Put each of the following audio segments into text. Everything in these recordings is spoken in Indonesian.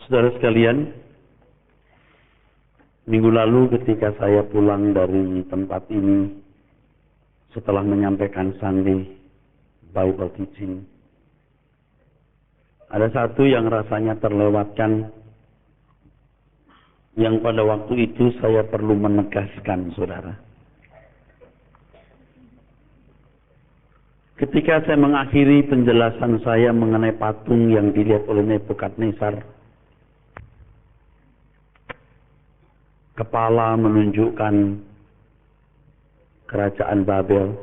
Saudara sekalian, minggu lalu ketika saya pulang dari tempat ini, setelah menyampaikan Sunday Bible Teaching, ada satu yang rasanya terlewatkan, yang pada waktu itu saya perlu menegaskan, saudara. Ketika saya mengakhiri penjelasan saya mengenai patung yang dilihat oleh Nebukadnezar, kepala menunjukkan kerajaan Babel,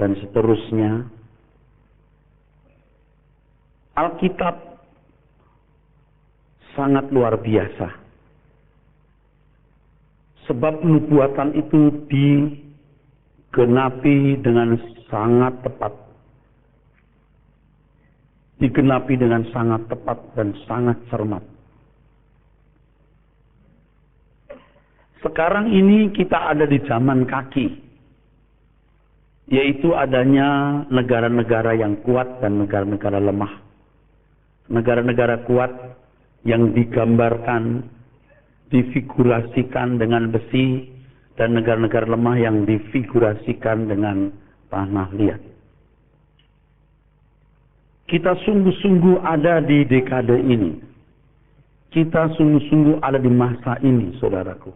dan seterusnya, Alkitab sangat luar biasa. Sebab nubuatan itu digenapi dengan sangat tepat. Digenapi dengan sangat tepat dan sangat cermat. Sekarang ini kita ada di zaman kaki, yaitu adanya negara-negara yang kuat dan negara-negara lemah. Negara-negara kuat yang digambarkan, difigurasikan dengan besi, dan negara-negara lemah yang difigurasikan dengan tanah liat. Kita sungguh-sungguh ada di dekade ini. Kita sungguh-sungguh ada di masa ini, saudaraku.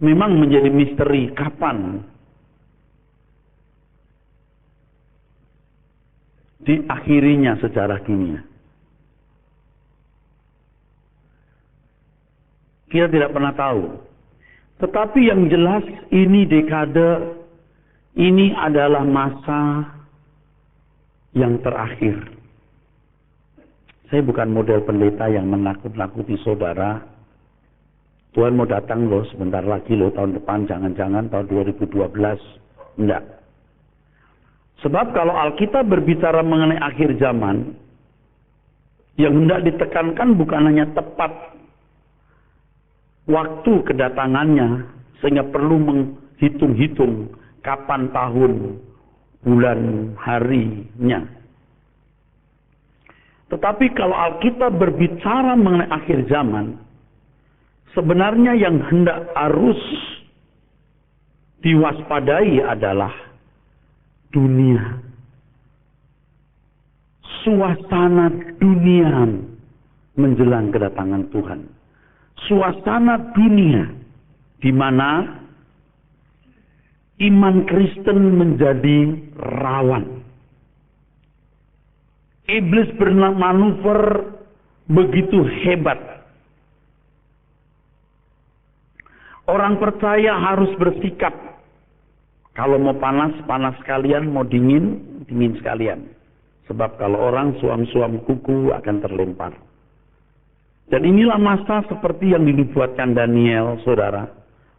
Memang menjadi misteri kapan diakhirinya sejarah dunia. Kita tidak pernah tahu. Tetapi yang jelas ini dekade, ini adalah masa yang terakhir. Saya bukan model pendeta yang menakut-nakuti saudara. Tuhan mau datang loh sebentar lagi loh, tahun depan, jangan-jangan tahun 2012. Enggak. Sebab kalau Alkitab berbicara mengenai akhir zaman, yang hendak ditekankan bukan hanya tepat waktu kedatangannya, sehingga perlu menghitung-hitung kapan tahun, bulan, harinya. Tetapi kalau Alkitab berbicara mengenai akhir zaman, sebenarnya yang hendak harus diwaspadai adalah dunia. Suasana dunia menjelang kedatangan Tuhan. Suasana dunia di mana iman Kristen menjadi rawan. Iblis bermanuver begitu hebat. Orang percaya harus bersikap. Kalau mau panas, panas sekalian. Mau dingin, dingin sekalian. Sebab kalau orang suam-suam kuku akan terlempar. Dan inilah masa seperti yang dinubuatkan Daniel, saudara.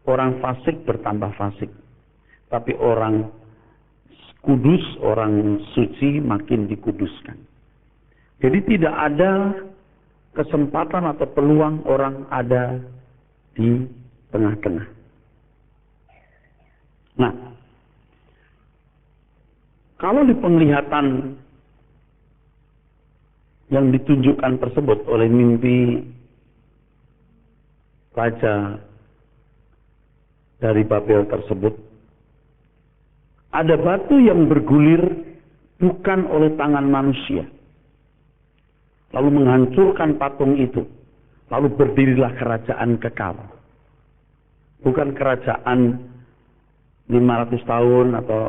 Orang fasik bertambah fasik. Tapi orang kudus, orang suci makin dikuduskan. Jadi tidak ada kesempatan atau peluang orang ada di tengah-tengah. Nah, kalau di penglihatan yang ditunjukkan tersebut oleh mimpi raja dari Babel tersebut, ada batu yang bergulir bukan oleh tangan manusia, lalu menghancurkan patung itu, lalu berdirilah kerajaan kekal. Bukan kerajaan 500 tahun atau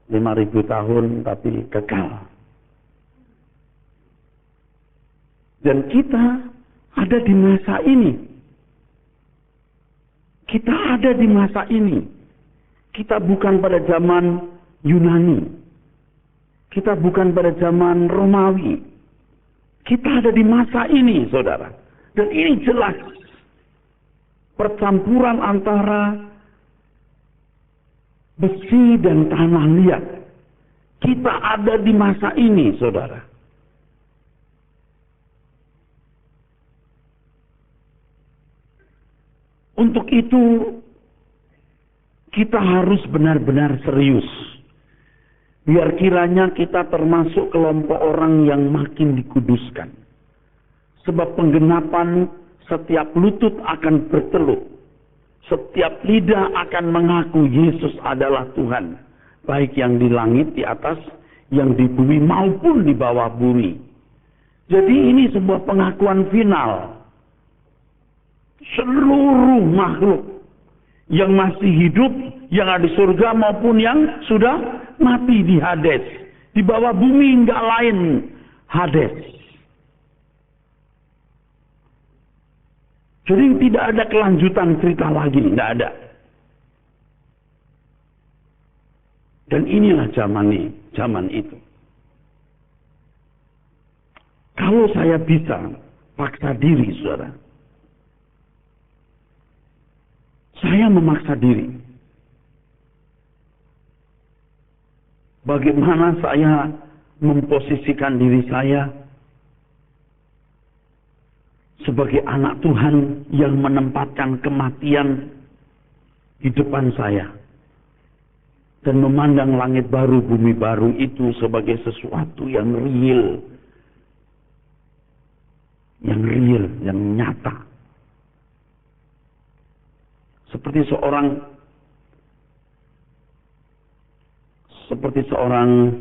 5.000 tahun, tapi kekal. Dan kita ada di masa ini. Kita ada di masa ini. Kita bukan pada zaman Yunani. Kita bukan pada zaman Romawi. Kita ada di masa ini, saudara. Dan ini jelas percampuran antara besi dan tanah liat. Kita ada di masa ini, saudara. Untuk itu, kita harus benar-benar serius Biar kiranya kita termasuk kelompok orang yang makin dikuduskan. Sebab penggenapan setiap lutut akan bertelut. Setiap lidah akan mengaku Yesus adalah Tuhan. Baik yang di langit di atas, yang di bumi maupun di bawah bumi. Jadi ini sebuah pengakuan final. Seluruh makhluk yang masih hidup, yang ada di surga maupun yang sudah mati di Hades. Di bawah bumi enggak lain Hades. Jadi tidak ada kelanjutan cerita lagi, enggak ada. Dan inilah zaman itu. Kalau saya bisa paksa diri, saudara. Saya memaksa diri. Bagaimana saya memposisikan diri saya sebagai anak Tuhan yang menempatkan kematian di depan saya. Dan memandang langit baru, bumi baru itu sebagai sesuatu yang real. Yang real, yang nyata. Seperti seorang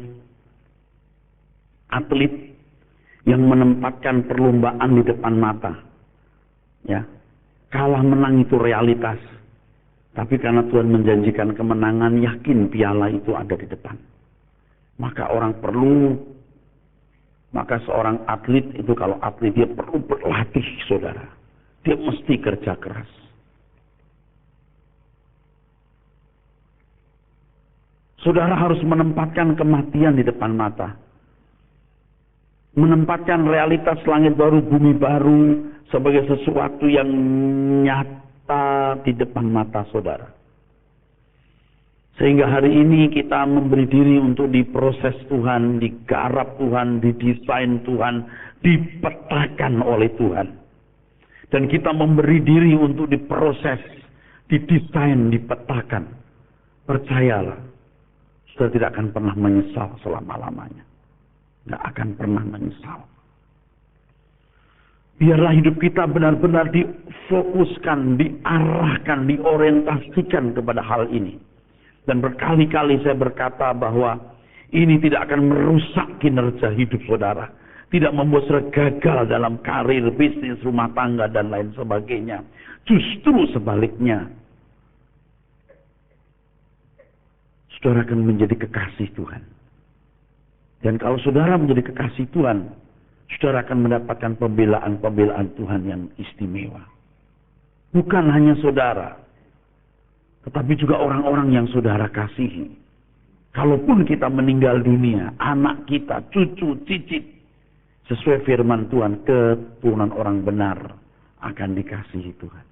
atlet yang menempatkan perlombaan di depan mata. Ya. Kalah menang itu realitas. Tapi karena Tuhan menjanjikan kemenangan, yakin piala itu ada di depan. Maka seorang atlet itu, kalau atlet dia perlu berlatih, saudara. Dia mesti kerja keras. Saudara harus menempatkan kematian di depan mata. Menempatkan realitas langit baru, bumi baru sebagai sesuatu yang nyata di depan mata saudara. Sehingga hari ini kita memberi diri untuk diproses Tuhan, digarap Tuhan, didesain Tuhan, dipetakan oleh Tuhan. Dan kita memberi diri untuk diproses, didesain, dipetakan. Percayalah. Saudara tidak akan pernah menyesal selama-lamanya. Tidak akan pernah menyesal. Biarlah hidup kita benar-benar difokuskan, diarahkan, diorientasikan kepada hal ini. Dan berkali-kali saya berkata bahwa ini tidak akan merusak kinerja hidup saudara. Tidak membuat saudara gagal dalam karir, bisnis, rumah tangga, dan lain sebagainya. Justru sebaliknya. Saudara akan menjadi kekasih Tuhan. Dan kalau saudara menjadi kekasih Tuhan, saudara akan mendapatkan pembelaan-pembelaan Tuhan yang istimewa. Bukan hanya saudara, tetapi juga orang-orang yang saudara kasihi. Kalaupun kita meninggal dunia, anak kita, cucu, cicit, sesuai firman Tuhan, keturunan orang benar akan dikasihi Tuhan.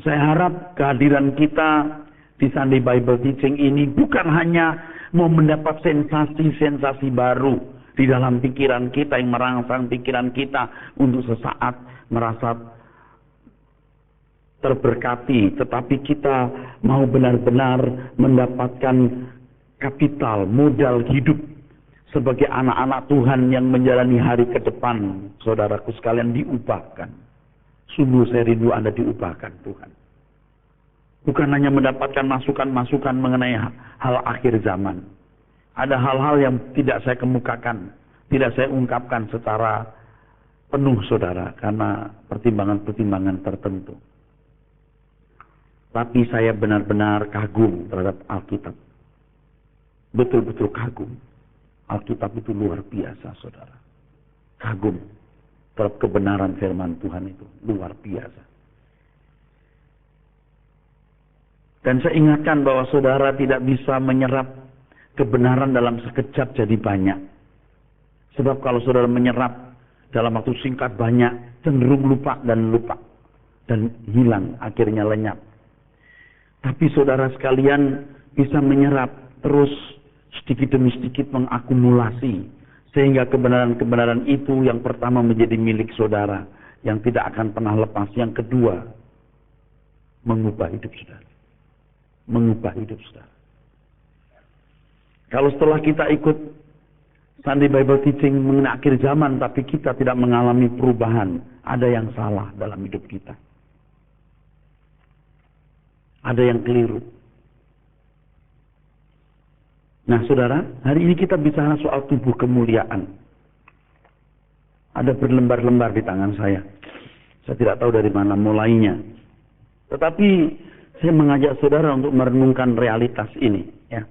Saya harap kehadiran kita di Sunday Bible Teaching ini bukan hanya mau mendapat sensasi-sensasi baru di dalam pikiran kita, yang merangsang pikiran kita untuk sesaat merasa terberkati, tetapi kita mau benar-benar mendapatkan kapital, modal hidup sebagai anak-anak Tuhan yang menjalani hari ke depan. Saudaraku sekalian, diubahkan. Sungguh saya rindu Anda diubahkan Tuhan. Bukan hanya mendapatkan masukan-masukan mengenai hal akhir zaman. Ada hal-hal yang tidak saya kemukakan, tidak saya ungkapkan secara penuh saudara, karena pertimbangan-pertimbangan tertentu. Tapi saya benar-benar kagum terhadap Alkitab. Betul-betul kagum. Alkitab itu luar biasa saudara. Kagum terhadap kebenaran firman Tuhan itu. Luar biasa. Dan saya ingatkan bahwa saudara tidak bisa menyerap kebenaran dalam sekejap jadi banyak. Sebab kalau saudara menyerap dalam waktu singkat banyak, cenderung lupa. Dan hilang, akhirnya lenyap. Tapi saudara sekalian bisa menyerap terus sedikit demi sedikit mengakumulasi. Sehingga kebenaran-kebenaran itu yang pertama menjadi milik saudara. Yang tidak akan pernah lepas. Yang kedua, mengubah hidup saudara. Mengubah hidup saudara. Kalau setelah kita ikut Sunday Bible Teaching mengenai akhir zaman, tapi kita tidak mengalami perubahan, ada yang salah dalam hidup kita. Ada yang keliru. Nah saudara, hari ini kita bicara soal tubuh kemuliaan. Ada berlembar-lembar di tangan saya. Saya tidak tahu dari mana mulainya. Tetapi saya mengajak saudara untuk merenungkan realitas ini. Ya.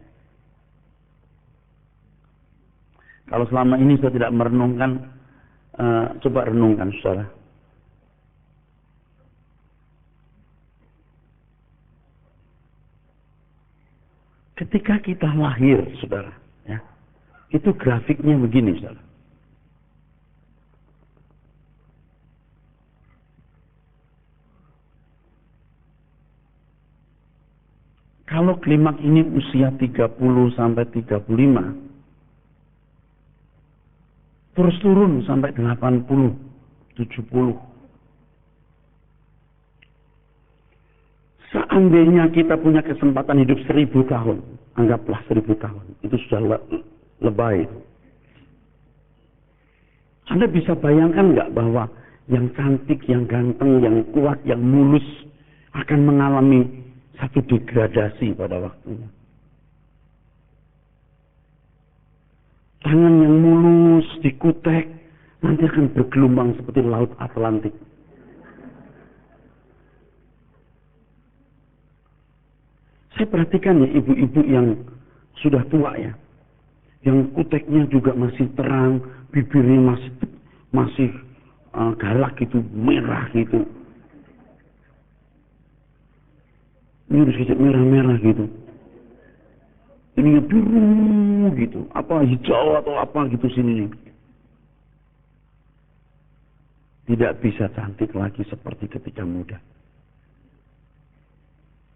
Kalau selama ini saya tidak merenungkan, coba renungkan saudara. Ketika kita lahir, saudara, ya, itu grafiknya begini, saudara. Kalau klimaks ini usia 30 sampai 35, terus turun sampai 80, 70. Seandainya kita punya kesempatan hidup 1000 tahun, anggaplah 1000 tahun, itu sudah lebay. Anda bisa bayangkan nggak bahwa yang cantik, yang ganteng, yang kuat, yang mulus akan mengalami satu degradasi pada waktunya. Tangan yang mulus, dikutek, nanti akan bergelombang seperti laut Atlantik. Saya perhatikan ya ibu-ibu yang sudah tua ya, yang kuteknya juga masih terang, bibirnya masih galak gitu, merah gitu. Ini harus sedikit merah-merah gitu. Ini biru gitu, apa hijau atau apa gitu sini. Tidak bisa cantik lagi seperti ketika muda.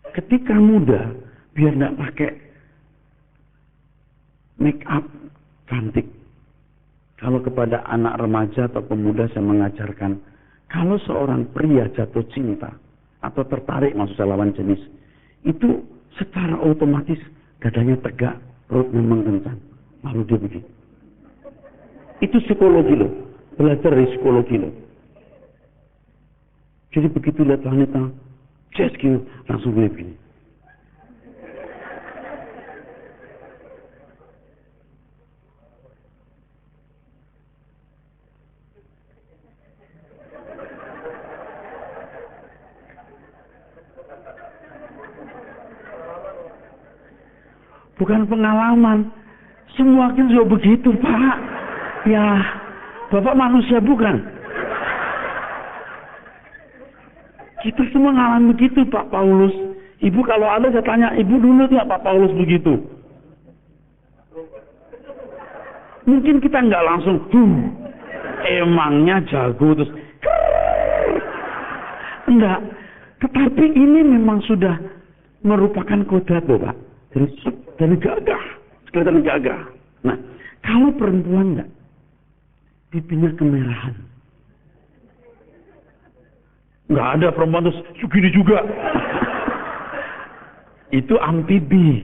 Ketika muda, biar tidak pakai make up cantik. Kalau kepada anak remaja atau pemuda saya mengajarkan, kalau seorang pria jatuh cinta atau tertarik maksud saya lawan jenis, itu secara otomatis dadanya tegak, perutnya mengkencang, lalu dia begini. Itu psikologi loh, belajar dari psikologi loh. Jadi begitu lihat wanita, just gitu, langsung begini. Bukan pengalaman, semua kita juga begitu Pak. Ya, Bapak manusia bukan? Kita semua ngalamin begitu Pak Paulus. Ibu kalau ada saya tanya, ibu dulu tidak Pak Paulus begitu? Mungkin kita nggak langsung, emangnya jago terus. Enggak. Tetapi ini memang sudah merupakan kodrat loh Pak. Dari gagah, kelihatan gagah. Nah, kalau perempuan enggak, pipinya kemerahan. Enggak ada perempuan terus segini juga. Itu amfibi.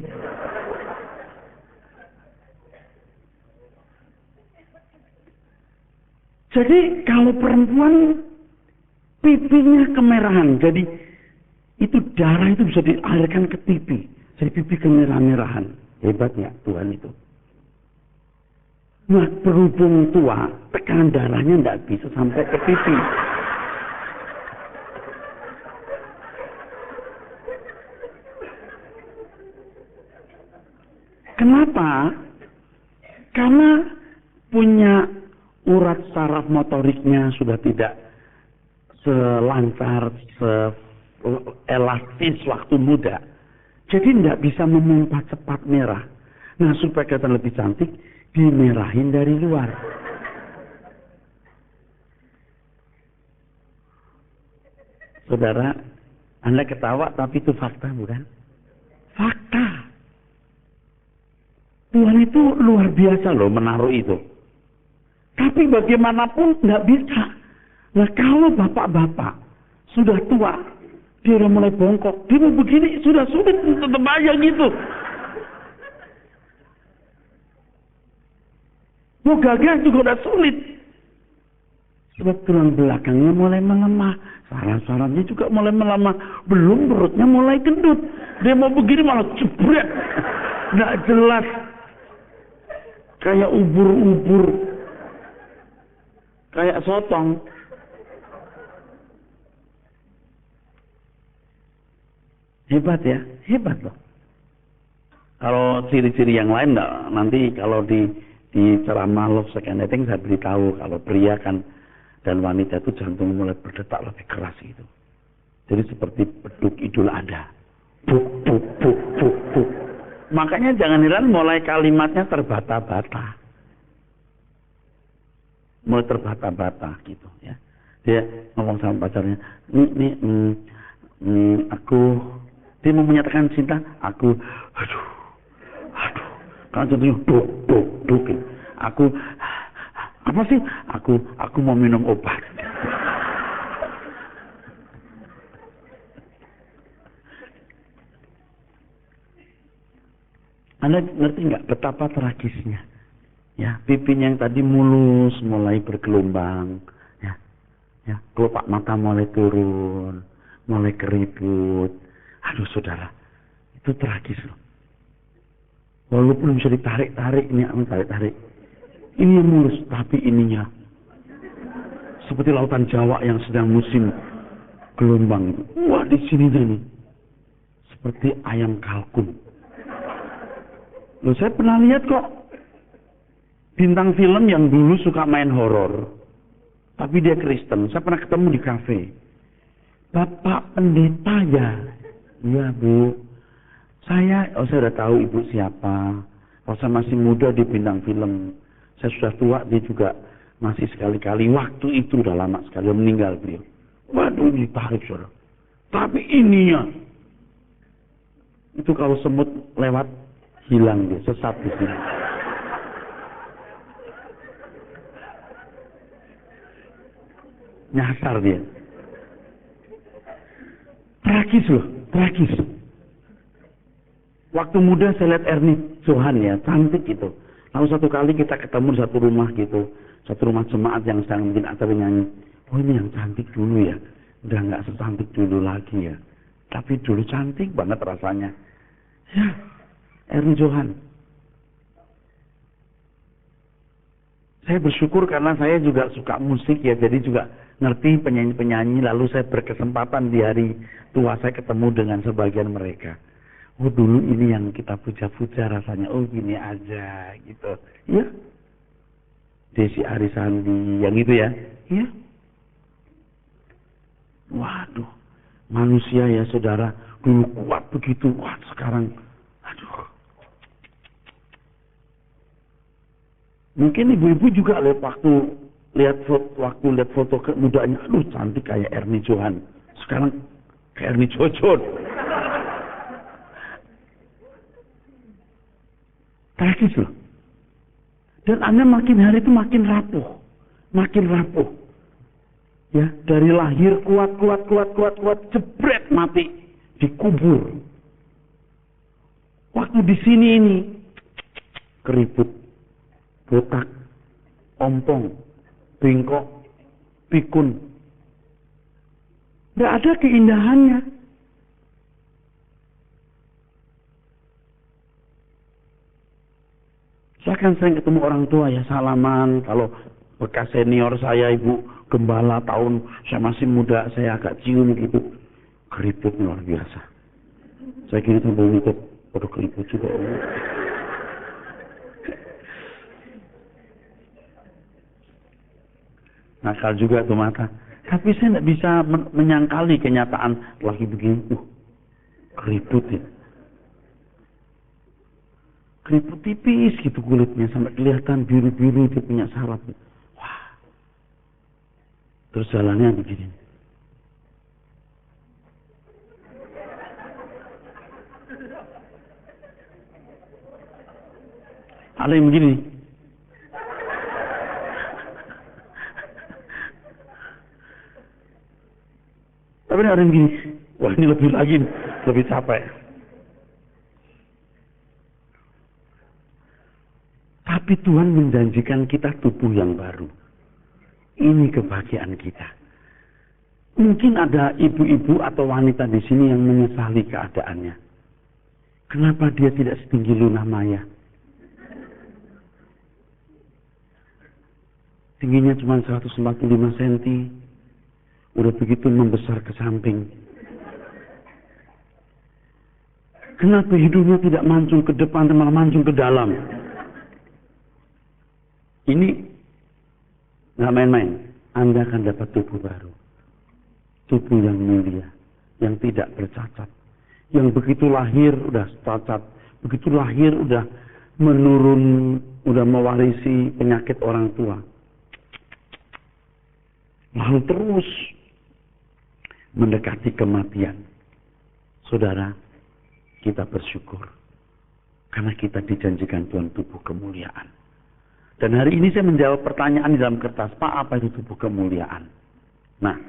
Jadi kalau perempuan pipinya kemerahan, jadi itu darah itu bisa dialirkan ke pipi. Jadi pipi kemerah-merahan. Hebatnya Tuhan itu. Nah, berhubung tua, tekanan darahnya tidak bisa sampai ke pipi. Kenapa? Karena punya urat saraf motoriknya sudah tidak selancar, seelastis waktu muda. Jadi tidak bisa memompa cepat merah. Nah, supaya kelihatan lebih cantik, dimerahin dari luar. Saudara, Anda ketawa tapi itu fakta bukan? Fakta. Tuhan itu luar biasa loh menaruh itu. Tapi bagaimanapun nggak bisa. Nah, kalau bapak-bapak sudah tua, dia udah mulai bongkok, dia mau begini sudah sulit untuk terbayang gitu. Mau gagas juga udah sulit. Sebab tulang belakangnya mulai melemah. Saraf-sarafnya juga mulai melemah. Belum perutnya mulai gendut. Dia mau begini malah jebret. Nggak jelas. Kayak ubur-ubur. Kayak sotong. Hebat ya, hebat loh. Kalau ciri-ciri yang lain nanti kalau di ceramah Love Sex and Dating saya beritahu kalau pria kan dan wanita itu jantung mulai berdetak lebih keras itu. Jadi seperti beduk idul adha. Buk, buk, buk, buk, buk. Makanya jangan heran mulai kalimatnya terbata-bata. Mulai terbata-bata gitu ya. Dia ngomong sama pacarnya, aku, dia mau menyatakan cinta, aduh, kan jantungnya duk, duk, duk. Aku, apa sih? Aku mau minum obat. Anda ngerti nggak betapa tragisnya? Ya, pipinya yang tadi mulus mulai bergelombang, ya, kelopak mata mulai turun, mulai keriput. Aduh, saudara, itu tragis loh. Walaupun bisa ditarik-tarik, ini tarik-tarik. Ini yang mulus, tapi ininya seperti lautan Jawa yang sedang musim gelombang. Wah, di sini nih, seperti ayam kalkun. Loh, saya pernah lihat kok. Bintang film yang dulu suka main horor, tapi dia Kristen. Saya pernah ketemu di kafe. Bapak pendeta ya, iya Bu. Saya udah tahu ibu siapa. Kalau saya masih muda di bintang film, saya sudah tua dia juga masih sekali-kali. Waktu itu udah lama sekali meninggal beliau. Waduh, ditarik saudara. Tapi ininya, itu kalau semut lewat hilang dia, sesat di sini. Nyasar dia. Tragis loh, tragis. Waktu muda saya lihat Ernie Johan ya, cantik gitu. Lalu satu kali kita ketemu di satu rumah gitu, satu rumah jemaat yang sedang mungkin acara nyanyi. Oh, ini yang cantik dulu ya, udah nggak secantik dulu lagi ya. Tapi dulu cantik banget rasanya. Ya, Ernie Johan. Saya bersyukur karena saya juga suka musik ya, jadi juga ngerti penyanyi-penyanyi, lalu saya berkesempatan di hari tua saya ketemu dengan sebagian mereka. Oh, dulu ini yang kita puja-puja rasanya, oh gini aja gitu. Ya, Desi Arisandi, yang itu ya. Iya. Waduh, manusia ya saudara, dulu kuat begitu, wah sekarang, aduh. Mungkin ibu-ibu juga lihat foto kemudaannya, aduh cantik kayak Ernie Johan. Sekarang kayak Ernie Jojon. Tragis loh. Dan Anda makin hari itu makin rapuh. Makin rapuh. Ya, dari lahir kuat, jebret mati. Dikubur. Waktu di sini ini, keriput, botak, ompong, bengkok, pikun. Nggak ada keindahannya. Saya kan sering ketemu orang tua ya, salaman. Kalau bekas senior saya, ibu gembala tahun, saya masih muda, saya agak cium gitu. Keriput luar biasa. Saya kira sambil ngikut, pada keriput juga. Nakal juga tuh mata. Tapi saya tidak bisa menyangkali kenyataan lagi begini. Keriput ya. Keriput tipis gitu kulitnya sampai kelihatan biru-biru, dia punya saraf. Wah. Terus jalannya begini. Ada yang begini. Tapi ada yang begini. Wah, ini lebih lagi, lebih capek. Tapi Tuhan menjanjikan kita tubuh yang baru. Ini kebahagiaan kita. Mungkin ada ibu-ibu atau wanita di sini yang menyesali keadaannya. Kenapa dia tidak setinggi Luna Maya? Tingginya cuma 145 cm. Udah begitu membesar ke samping. Kenapa hidungnya tidak mancung ke depan, malah mancung ke dalam? Ini nggak main-main. Anda akan dapat tubuh baru. Tubuh yang mulia. Yang tidak bercacat. Yang begitu lahir udah cacat. Begitu lahir udah menurun, udah mewarisi penyakit orang tua. Lalu terus mendekati kematian. Saudara, kita bersyukur. Karena kita dijanjikan Tuhan tubuh kemuliaan. Dan hari ini saya menjawab pertanyaan di dalam kertas, Pak, apa itu tubuh kemuliaan? Nah,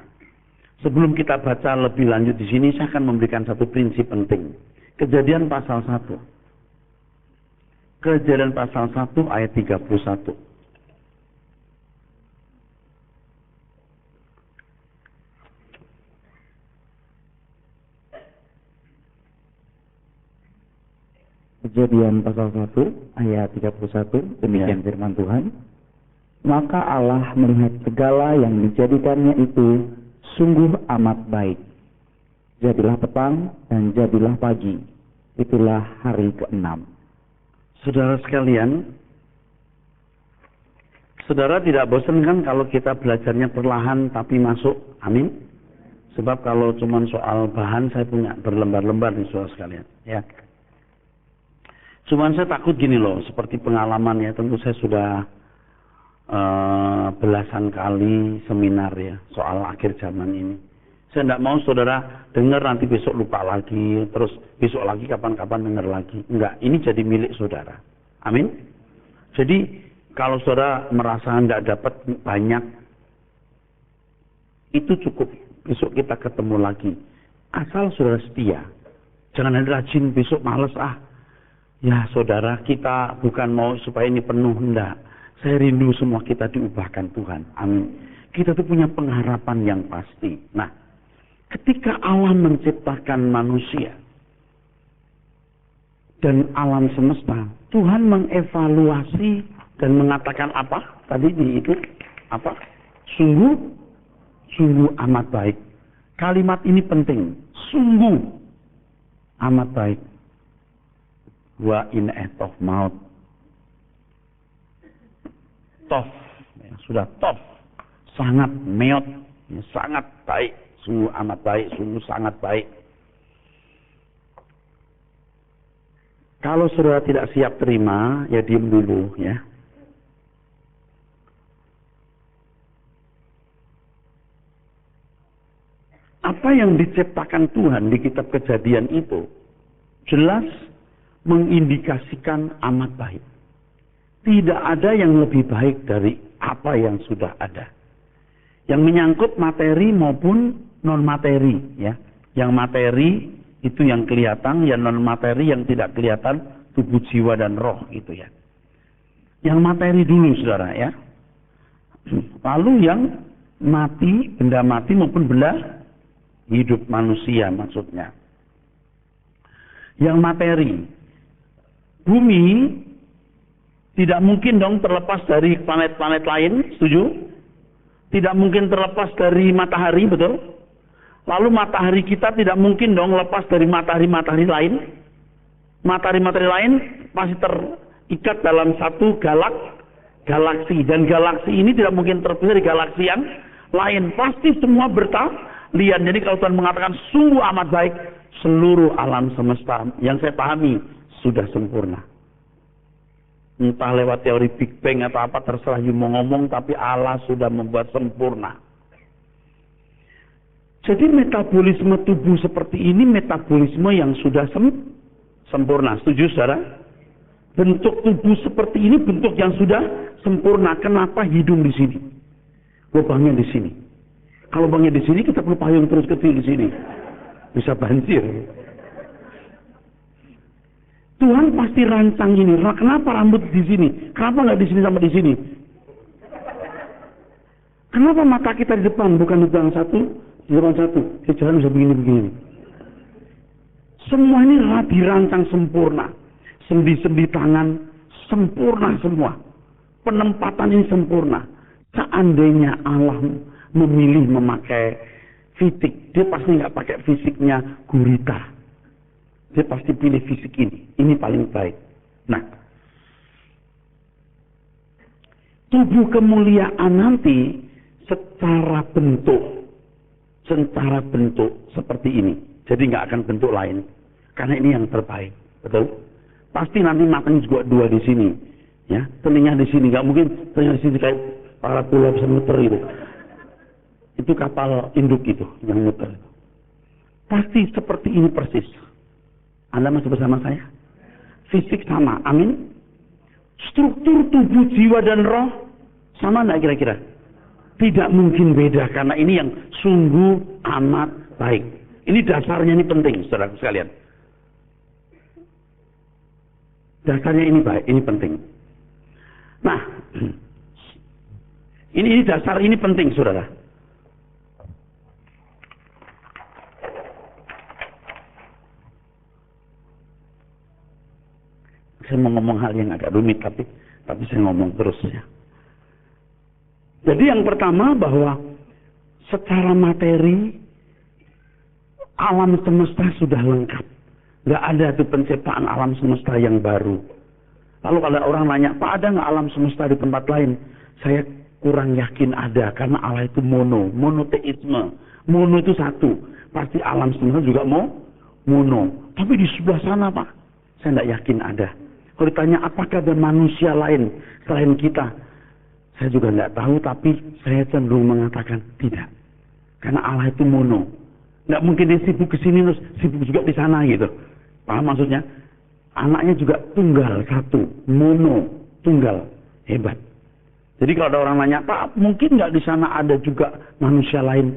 sebelum kita baca lebih lanjut di sini, saya akan memberikan satu prinsip penting. Kejadian pasal 1. Kejadian pasal 1 ayat 31. Kejadian pasal 1 ayat 31, demikian firman Tuhan. Maka Allah melihat segala yang dijadikannya itu sungguh amat baik. Jadilah petang dan jadilah pagi. Itulah hari ke-6. Saudara sekalian, saudara tidak bosan kan kalau kita belajarnya perlahan tapi masuk? Amin. Sebab kalau cuma soal bahan saya punya berlembar-lembar nih saudara sekalian. Ya. Cuman saya takut gini loh, seperti pengalaman ya, tentu saya sudah belasan kali seminar ya, soal akhir zaman ini. Saya tidak mau saudara dengar nanti besok lupa lagi, terus besok lagi kapan-kapan dengar lagi. Enggak, ini jadi milik saudara. Amin. Jadi kalau saudara merasa tidak dapat banyak, itu cukup. Besok kita ketemu lagi. Asal saudara setia. Jangan ada rajin besok males Ya saudara, kita bukan mau supaya ini penuh, enggak. Saya rindu semua kita diubahkan Tuhan. Amin. Kita tuh punya pengharapan yang pasti. Nah, ketika Allah menciptakan manusia dan alam semesta, Tuhan mengevaluasi dan mengatakan apa? Tadi di itu apa? Sungguh amat baik. Kalimat ini penting. Sungguh amat baik. Wa in of maut. Tof, ya, sudah tof, sangat meot, ya, sangat baik, sungguh amat baik, sungguh sangat baik. Kalau saudara tidak siap terima, ya diam dulu ya. Apa yang diciptakan Tuhan di kitab Kejadian itu jelas mengindikasikan amat baik. Tidak ada yang lebih baik dari apa yang sudah ada. Yang menyangkut materi maupun non-materi. Ya. Yang materi itu yang kelihatan, yang non-materi yang tidak kelihatan, tubuh, jiwa, dan roh. Gitu ya. Yang materi dulu saudara ya. Lalu yang mati, benda mati maupun benda hidup manusia maksudnya. Yang materi. Bumi tidak mungkin dong terlepas dari planet-planet lain, setuju? Tidak mungkin terlepas dari matahari, betul? Lalu matahari kita tidak mungkin dong lepas dari matahari-matahari lain. Matahari-matahari lain masih terikat dalam satu galaksi. Dan galaksi ini tidak mungkin terpisah dari galaksi yang lain. Pasti semua bertalian. Jadi kalau Tuhan mengatakan sungguh amat baik, seluruh alam semesta yang saya pahami sudah sempurna. Entah lewat teori Big Bang atau apa, terserah you mau ngomong, tapi Allah sudah membuat sempurna. Jadi metabolisme tubuh seperti ini metabolisme yang sudah sempurna. Setuju saudara? Bentuk tubuh seperti ini bentuk yang sudah sempurna. Kenapa hidung di sini? Lubangnya di sini. Kalau lubangnya di sini, kita perlu payung terus kecil di sini. Bisa banjir. Tuhan pasti rancang ini. Kenapa rambut di sini? Kenapa nggak di sini sama di sini? Kenapa mata kita di depan bukan di depan satu, di depan satu? Di jalan bisa begini-begini. Semua ini dirancang sempurna. Sendi-sendi tangan sempurna semua. Penempatan ini sempurna. Seandainya Allah memilih memakai fisik, dia pasti nggak pakai fisiknya gurita. Dia pasti pilih fisik ini. Ini paling baik. Nah, tubuh kemuliaan nanti secara bentuk seperti ini. Jadi nggak akan bentuk lain. Karena ini yang terbaik. Betul? Pasti nanti matanya juga dua di sini. Ya, telinga di sini. Nggak mungkin telinga di sini kayak para pulau bisa muter gitu. Itu kapal induk itu yang muter. Pasti seperti ini persis. Anda masih bersama saya? Fisik sama, amin. Struktur tubuh, jiwa dan roh sama nggak kira-kira? Tidak mungkin beda karena ini yang sungguh amat baik. Ini dasarnya ini penting, saudara sekalian. Dasarnya ini baik, ini penting. Nah, ini dasar ini penting, saudara. Saya mau ngomong hal yang agak rumit, tapi saya ngomong terus ya. Jadi yang pertama bahwa secara materi alam semesta sudah lengkap. Nggak ada tuh penciptaan alam semesta yang baru. Lalu kalau orang nanya, Pak, ada nggak alam semesta di tempat lain? Saya kurang yakin ada, karena Allah itu monoteisme. Mono itu satu. Pasti alam semesta juga mono. Tapi di sebelah sana, Pak, saya nggak yakin ada. Kalau ditanya apakah ada manusia lain selain kita, saya juga nggak tahu, tapi saya cenderung mengatakan tidak. Karena Allah itu mono. Nggak mungkin dia sibuk ke sini terus sibuk juga di sana gitu. Paham maksudnya? Anaknya juga tunggal satu, mono, tunggal, hebat. Jadi kalau ada orang nanya, Pak, mungkin nggak di sana ada juga manusia lain?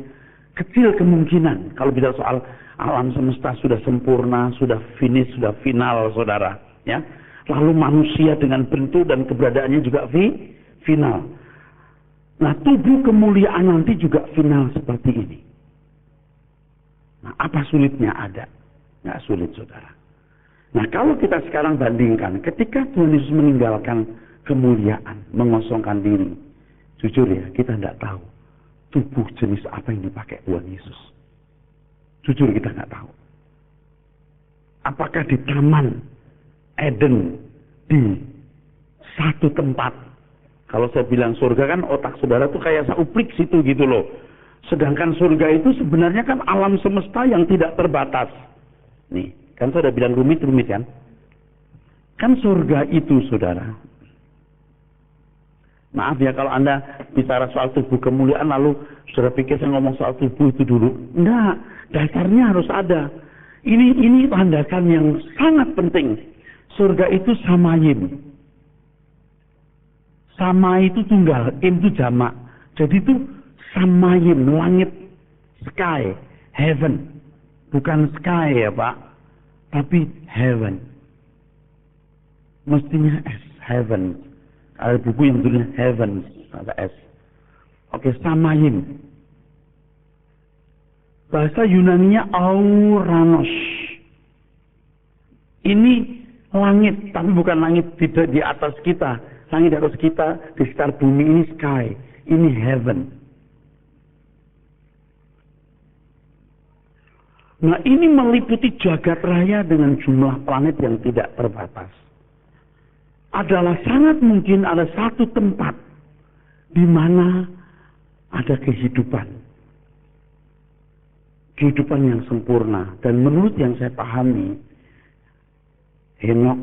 Kecil kemungkinan. Kalau bicara soal alam semesta sudah sempurna, sudah finish, sudah final, saudara. Ya. Lalu manusia dengan bentuk dan keberadaannya juga final. Nah, tubuh kemuliaan nanti juga final seperti ini. Nah, apa sulitnya? Ada. Nggak sulit, saudara. Nah, kalau kita sekarang bandingkan, ketika Tuhan Yesus meninggalkan kemuliaan, mengosongkan diri, jujur ya, kita nggak tahu tubuh jenis apa yang dipakai Tuhan Yesus. Jujur kita nggak tahu. Apakah di Taman Eden di satu tempat? Kalau saya bilang surga kan otak saudara tuh kayak sauplik situ gitu loh. Sedangkan surga itu sebenarnya kan alam semesta yang tidak terbatas. Nih, kan saya udah bilang rumit kan? Kan surga itu, saudara. Maaf ya kalau Anda bicara soal tubuh kemuliaan lalu saudara pikir saya ngomong soal tubuh itu dulu. Enggak, dasarnya harus ada. Ini landasan yang sangat penting. Surga itu samayim. Sama itu tunggal, im itu jamak. Jadi itu samayim, langit, sky, heaven. Bukan sky ya Pak, tapi heaven. Mestinya S, heaven. Ada buku yang tulisnya heaven, ada S. Oke, samayim. Bahasa Yunaninya auranos. Ini langit, tapi bukan langit di atas kita. Langit di atas kita, di sekitar bumi ini sky. Ini heaven. Nah, ini meliputi jagat raya dengan jumlah planet yang tidak terbatas. Adalah sangat mungkin ada satu tempat di mana ada kehidupan. Kehidupan yang sempurna. Dan menurut yang saya pahami, Henok,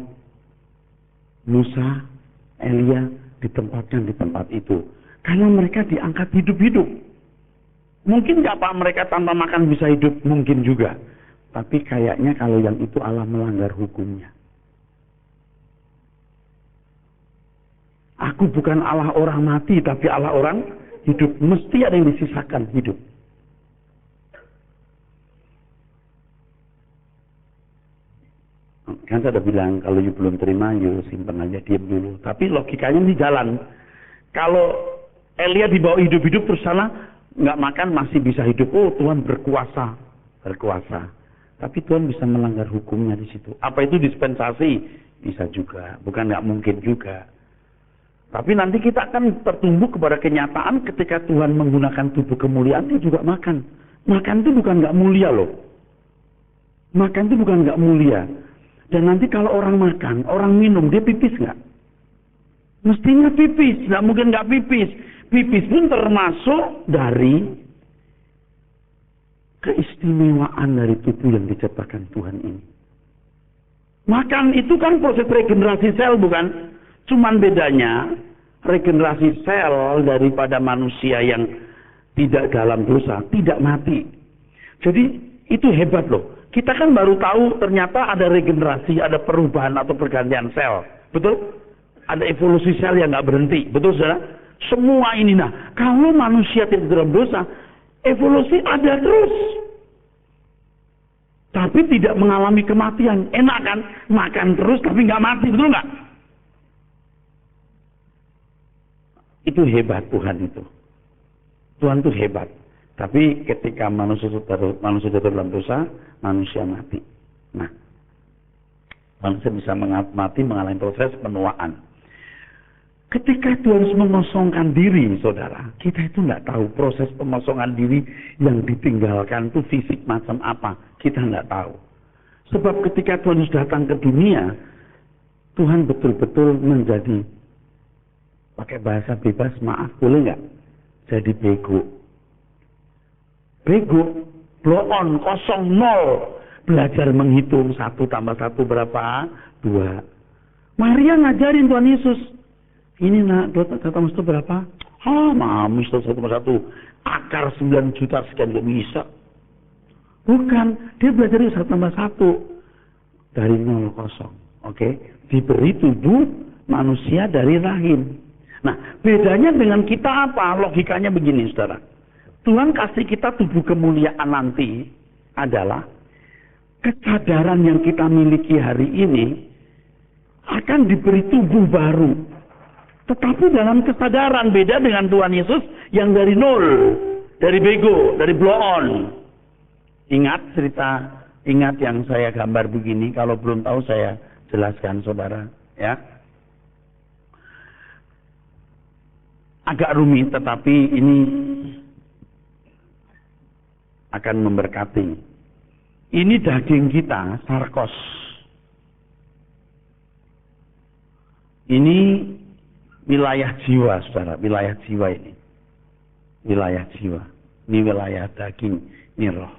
Musa, Elia ditempatkan di tempat itu. Karena mereka diangkat hidup-hidup. Mungkin nggak Pak mereka tanpa makan bisa hidup? Mungkin juga. Tapi kayaknya kalau yang itu Allah melanggar hukumnya. Aku bukan Allah orang mati, tapi Allah orang hidup. Mesti ada yang disisakan hidup. Kan saya udah bilang, kalau you belum terima, you simpen aja, diam dulu. Tapi logikanya ini jalan. Kalau Elia dibawa hidup-hidup terus sana, nggak makan masih bisa hidup. Oh, Tuhan berkuasa. Berkuasa. Tapi Tuhan bisa melanggar hukumnya di situ. Apa itu dispensasi? Bisa juga. Bukan nggak mungkin juga. Tapi nanti kita akan tertumbuh kepada kenyataan ketika Tuhan menggunakan tubuh kemuliaan, dia juga makan. Makan itu bukan nggak mulia loh. Makan itu bukan nggak mulia. Dan nanti kalau orang makan, orang minum, dia pipis nggak? Mestinya pipis, nggak mungkin nggak pipis. Pipis pun termasuk dari keistimewaan dari tubuh yang diciptakan Tuhan ini. Makan itu kan proses regenerasi sel, bukan? Cuman bedanya regenerasi sel daripada manusia yang tidak dalam dosa, tidak mati. Jadi itu hebat loh. Kita kan baru tahu ternyata ada regenerasi, ada perubahan atau pergantian sel. Betul? Ada evolusi sel yang nggak berhenti. Betul, saudara? Semua ini, nah, kalau manusia tidak dalam dosa, evolusi ada terus. Tapi tidak mengalami kematian. Enak kan? Makan terus tapi nggak mati, betul nggak? Itu hebat Tuhan itu. Tuhan itu hebat. Tapi ketika manusia dalam dosa, manusia mati. Nah, manusia bisa mati mengalami proses penuaan. Ketika Tuhan mengosongkan diri, saudara, kita itu nggak tahu proses pengosongan diri yang ditinggalkan itu fisik macam apa. Kita nggak tahu. Sebab ketika Tuhan sudah datang ke dunia, Tuhan betul-betul menjadi, pakai bahasa bebas, maaf, boleh nggak? Jadi bego. Bego, blow on, kosong, nol. Belajar menghitung 1 tambah 1 berapa? 2. Maria ngajarin Tuhan Yesus. Ini nak, 2 tambah 1 berapa? Mami, 1 tambah 1. Akar 9 juta sekian gak bisa. Bukan, dia belajar 1 tambah 1. Dari 0 kosong. Oke? Diberi tubuh manusia dari rahim. Nah, bedanya dengan kita apa? Logikanya begini, saudara. Tuhan kasih kita tubuh kemuliaan nanti adalah kesadaran yang kita miliki hari ini akan diberi tubuh baru. Tetapi dalam kesadaran beda dengan Tuhan Yesus yang dari nol, dari bego, dari blow on. Ingat yang saya gambar begini, kalau belum tahu saya jelaskan, saudara, ya. Agak rumit, tetapi ini akan memberkati. Ini daging kita, sarkos. Ini wilayah jiwa, saudara, wilayah jiwa ini. Wilayah jiwa. Ini wilayah daging, ini roh.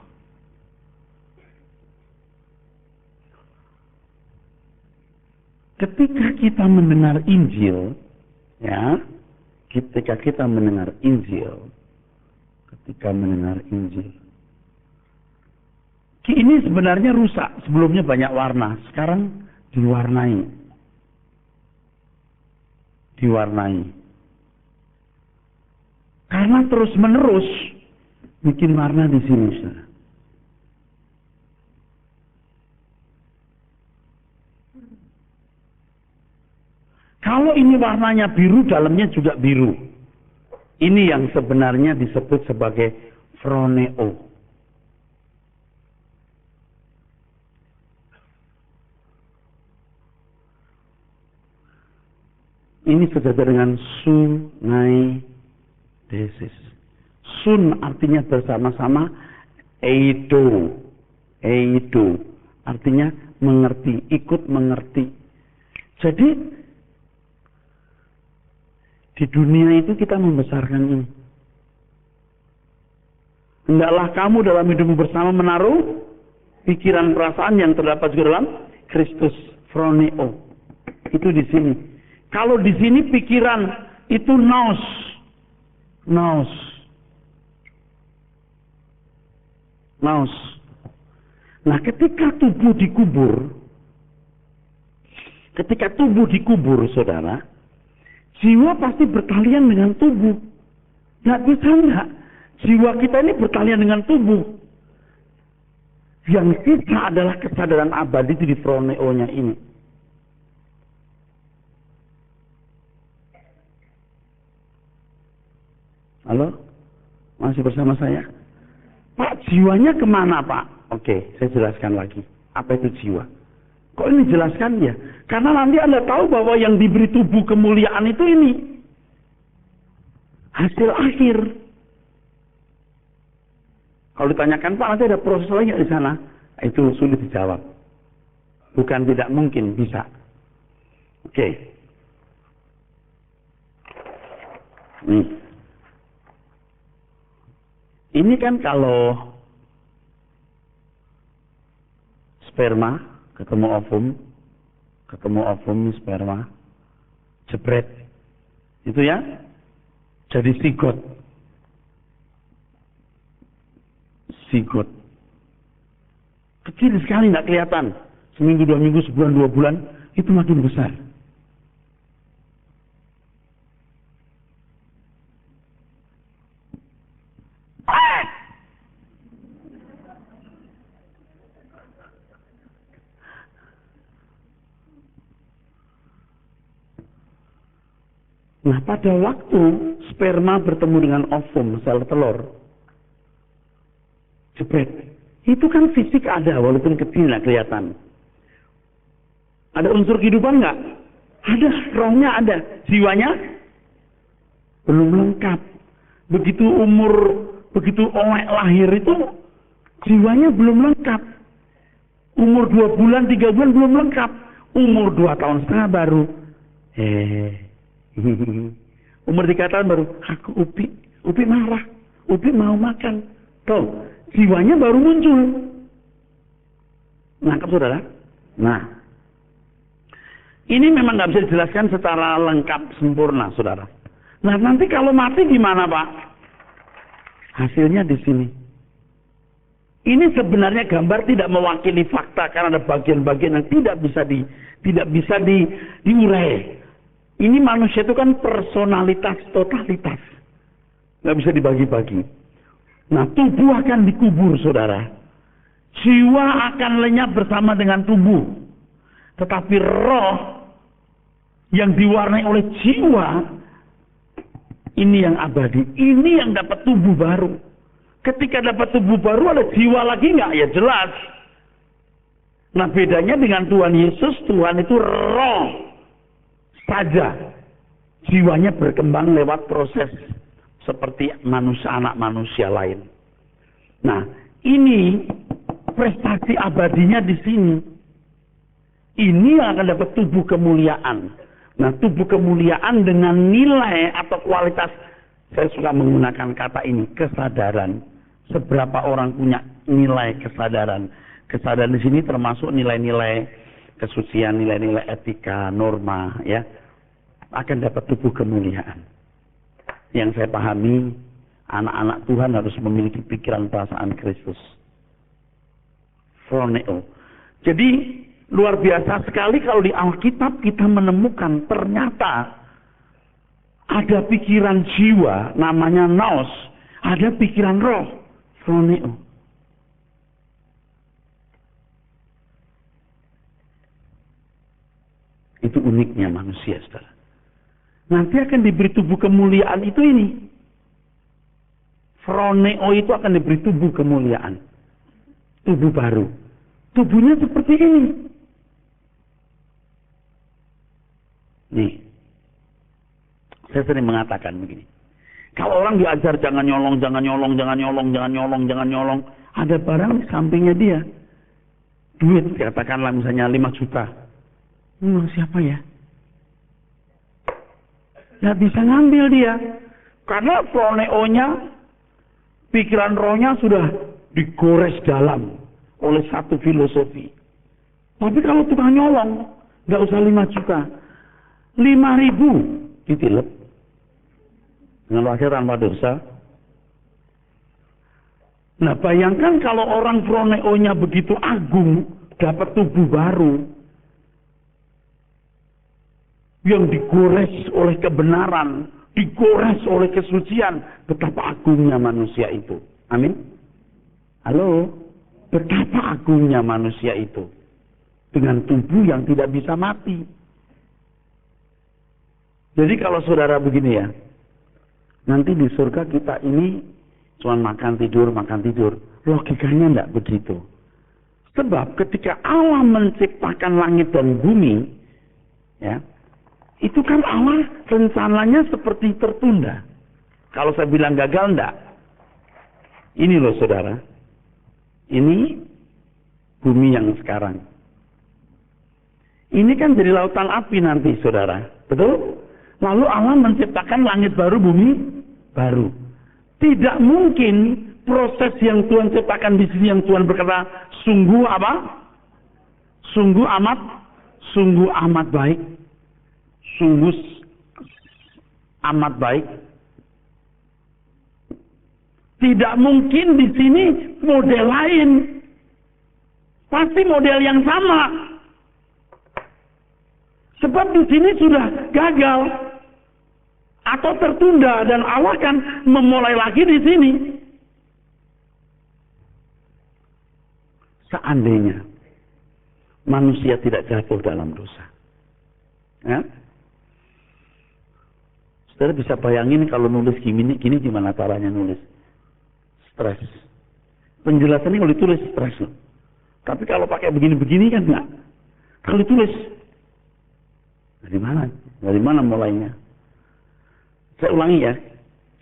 Ketika kita mendengar Injil, ya, ketika mendengar Injil, ini sebenarnya rusak. Sebelumnya banyak warna, sekarang diwarnai. Karena terus menerus bikin warna di sini, saudara. Kalau ini warnanya biru, dalamnya juga biru. Ini yang sebenarnya disebut sebagai phroneo. Ini sejajar dengan sunai desis. Sun artinya bersama-sama, eido artinya mengerti, ikut mengerti. Jadi di dunia itu kita membesarkan ini. Hendaklah kamu dalam hidupmu bersama menaruh pikiran perasaan yang terdapat juga dalam Kristus, phroneo. Itu di sini. Kalau di sini pikiran itu nous. Nah, ketika tubuh dikubur, saudara, jiwa pasti bertalian dengan tubuh. Nggak bisa enggak. Jiwa kita ini bertalian dengan tubuh. Yang sisa adalah kesadaran abadi itu di froneo-nya ini. Halo? Masih bersama saya? Pak, jiwanya kemana Pak? Oke, saya jelaskan lagi. Apa itu jiwa? Kok ini jelaskan ya? Karena nanti Anda tahu bahwa yang diberi tubuh kemuliaan itu ini. Hasil akhir. Kalau ditanyakan Pak, nanti ada proses lagi di sana. Itu sulit dijawab. Bukan tidak mungkin, bisa. Oke. Nih. Ini kan kalau sperma ketemu ovum sperma, jebret, itu ya, jadi zigot. Kecil sekali, nggak kelihatan. Seminggu, 2 minggu, sebulan, 2 bulan, itu makin besar. Nah, pada waktu sperma bertemu dengan ovum, sel telur, jebret, itu kan fisik ada, walaupun kecil nggak kelihatan. Ada unsur kehidupan nggak? Ada, rohnya ada, jiwanya belum lengkap. Begitu Oleh lahir itu, jiwanya belum lengkap. Umur 2 bulan, 3 bulan belum lengkap. Umur 2 tahun setengah baru. Umur 3 tahun baru, aku Upi marah, Upi mau makan. Tuh, jiwanya baru muncul. Nangkap saudara? Nah, ini memang nggak bisa dijelaskan secara lengkap sempurna, saudara. Nah, nanti kalau mati gimana, Pak? Hasilnya di sini. Ini sebenarnya gambar tidak mewakili fakta karena ada bagian-bagian yang tidak bisa diurai. Ini manusia itu kan personalitas, totalitas. Nggak bisa dibagi-bagi. Nah, tubuh akan dikubur, saudara. Jiwa akan lenyap bersama dengan tubuh. Tetapi roh yang diwarnai oleh jiwa, ini yang abadi. Ini yang dapat tubuh baru. Ketika dapat tubuh baru, ada jiwa lagi nggak? Ya jelas. Nah, bedanya dengan Tuhan Yesus, Tuhan itu roh saja. Jiwanya berkembang lewat proses seperti anak manusia lain. Nah, ini prestasi abadinya di sini. Ini yang akan dapat tubuh kemuliaan. Nah, tubuh kemuliaan dengan nilai atau kualitas, saya suka menggunakan kata ini, kesadaran. Seberapa orang punya nilai kesadaran. Kesadaran di sini termasuk nilai-nilai kesucian, nilai-nilai etika, norma, ya. Akan dapat tubuh kemuliaan. Yang saya pahami, anak-anak Tuhan harus memiliki pikiran perasaan Kristus. Phroneo. Jadi, luar biasa sekali kalau di Alkitab kita menemukan ternyata ada pikiran jiwa, namanya nous, ada pikiran roh, phroneo. Itu uniknya manusia, saudara. Nanti akan diberi tubuh kemuliaan itu ini. Phroneo itu akan diberi tubuh kemuliaan. Tubuh baru. Tubuhnya seperti ini. Nih. Saya sering mengatakan begini. Kalau orang diajar jangan nyolong, jangan nyolong, jangan nyolong, jangan nyolong, jangan nyolong. Ada barang di sampingnya dia. Duit, katakanlah misalnya 5 juta. Siapa ya? Nggak bisa ngambil dia. Karena phroneo-nya, pikiran rohnya sudah digores dalam oleh satu filosofi. Tapi kalau tukang nyolong, nggak usah 5 juta. 5.000 ditilep. Dengan wajah tanpa dosa. Nah, bayangkan kalau orang phroneo-nya begitu agung, dapat tubuh baru, yang digores oleh kebenaran, digores oleh kesucian, betapa agungnya manusia itu. Amin. Halo. Betapa agungnya manusia itu. Dengan tubuh yang tidak bisa mati. Jadi kalau saudara begini ya. Nanti di surga kita ini cuma makan tidur. Logikanya tidak begitu. Sebab ketika Allah menciptakan langit dan bumi, ya, itu kan Allah rencananya seperti tertunda. Kalau saya bilang gagal, enggak. Ini loh saudara. Ini bumi yang sekarang. Ini kan jadi lautan api nanti saudara. Betul? Lalu Allah menciptakan langit baru, bumi baru. Tidak mungkin proses yang Tuhan ciptakan di sini yang Tuhan berkata sungguh apa? Sungguh amat baik. Sungguh amat baik. Tidak mungkin di sini model lain. Pasti model yang sama. Sebab di sini sudah gagal atau tertunda dan Allah akan memulai lagi di sini. Seandainya manusia tidak jatuh dalam dosa. Ya? Saudara bisa bayangin kalau nulis gini gimana caranya nulis? Stres. Penjelasannya kalau ditulis stres. Tapi kalau pakai begini-begini kan enggak. Kalau ditulis dari mana? Dari mana mulainya? Saya ulangi ya.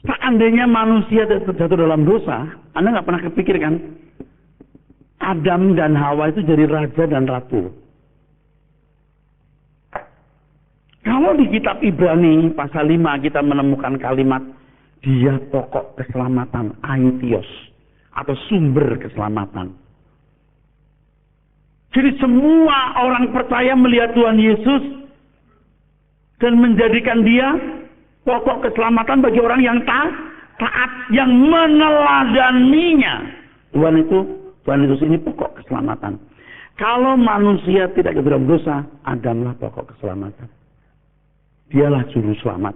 Seandainya manusia terjatuh dalam dosa, Anda nggak pernah kepikir kan? Adam dan Hawa itu jadi raja dan ratu. Kalau di kitab Ibrani pasal 5 kita menemukan kalimat dia pokok keselamatan, aitios, atau sumber keselamatan. Jadi semua orang percaya melihat Tuhan Yesus dan menjadikan dia pokok keselamatan bagi orang yang taat, yang meneladaninya. Tuhan Yesus ini pokok keselamatan. Kalau manusia tidak jatuh dalam dosa, Adamlah pokok keselamatan. Dialah juru selamat.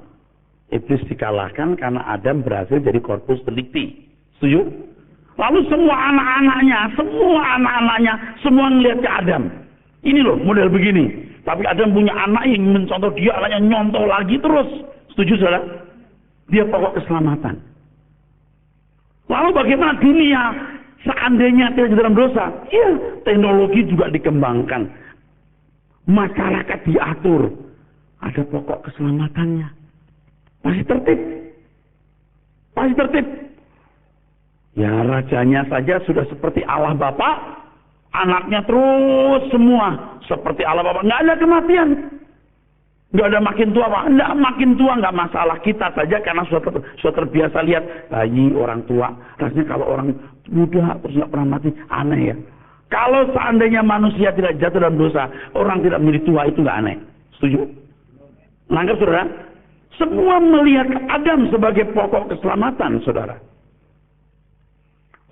Iblis dikalahkan karena Adam berhasil jadi corpus delicti. Setuju? Lalu semua anak-anaknya, semua ngelihat ke Adam. Ini loh model begini. Tapi Adam punya anak yang mencontoh dia, anaknya nyontoh lagi terus. Setuju saudara? Dia pokok keselamatan. Lalu bagaimana dunia seandainya tidak dalam dosa? Ya, teknologi juga dikembangkan. Masyarakat diatur. Ada pokok keselamatannya. Pasti tertib. Ya, rajanya saja sudah seperti Allah Bapa, anaknya terus semua seperti Allah Bapa. Nggak ada kematian. Nggak ada makin tua, Pak. Nggak makin tua, nggak masalah. Kita saja karena sudah terbiasa lihat bayi, orang tua. Rasanya kalau orang muda terus nggak pernah mati, aneh ya. Kalau seandainya manusia tidak jatuh dalam dosa, orang tidak menjadi tua, itu nggak aneh. Setuju? Nangkep saudara? Semua melihat Adam sebagai pokok keselamatan, saudara.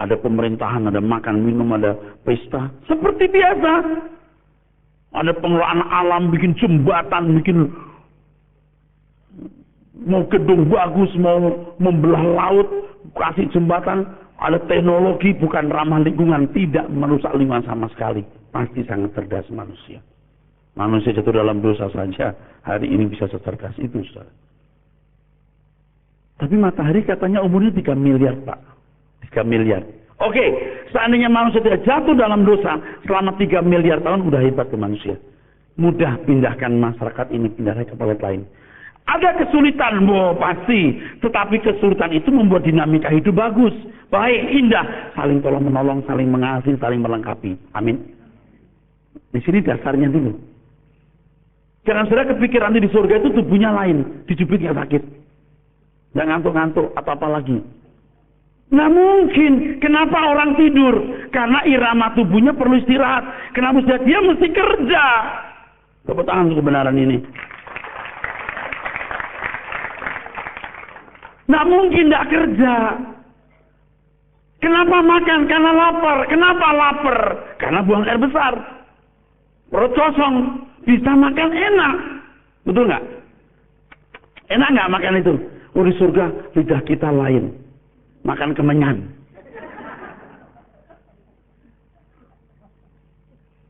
Ada pemerintahan, ada makan, minum, ada pesta. Seperti biasa. Ada pengelolaan alam, bikin jembatan, bikin mau gedung bagus, mau membelah laut, kasih jembatan. Ada teknologi bukan ramah lingkungan, tidak merusak lingkungan sama sekali. Pasti sangat cerdas manusia. Manusia jatuh dalam dosa saja, hari ini bisa secerdas itu, saudara. Tapi matahari katanya umurnya 3 miliar, Pak. 3 miliar. Oke, seandainya manusia tidak jatuh dalam dosa selama 3 miliar tahun, udah hebat ke manusia. Mudah pindahkan masyarakat ini, pindahkan ke planet lain. Ada kesulitan, pasti. Tetapi kesulitan itu membuat dinamika hidup bagus, baik, indah. Saling tolong menolong, saling mengasihi, saling melengkapi. Amin. Di sini dasarnya dulu. Jangan saudara kepikiran di surga itu tubuhnya lain, dijubit nggak sakit. Nggak ngantuk-ngantuk, apa-apa lagi. Nggak mungkin. Kenapa orang tidur? Karena irama tubuhnya perlu istirahat. Kenapa dia mesti kerja? Tepuk tangan untuk kebenaran ini. Nggak mungkin nggak kerja. Kenapa makan? Karena lapar. Kenapa lapar? Karena buang air besar. Perut kosong. Bisa makan enak. Betul nggak? Enak nggak makan itu? Oh, di surga lidah kita lain. Makan kemenyan.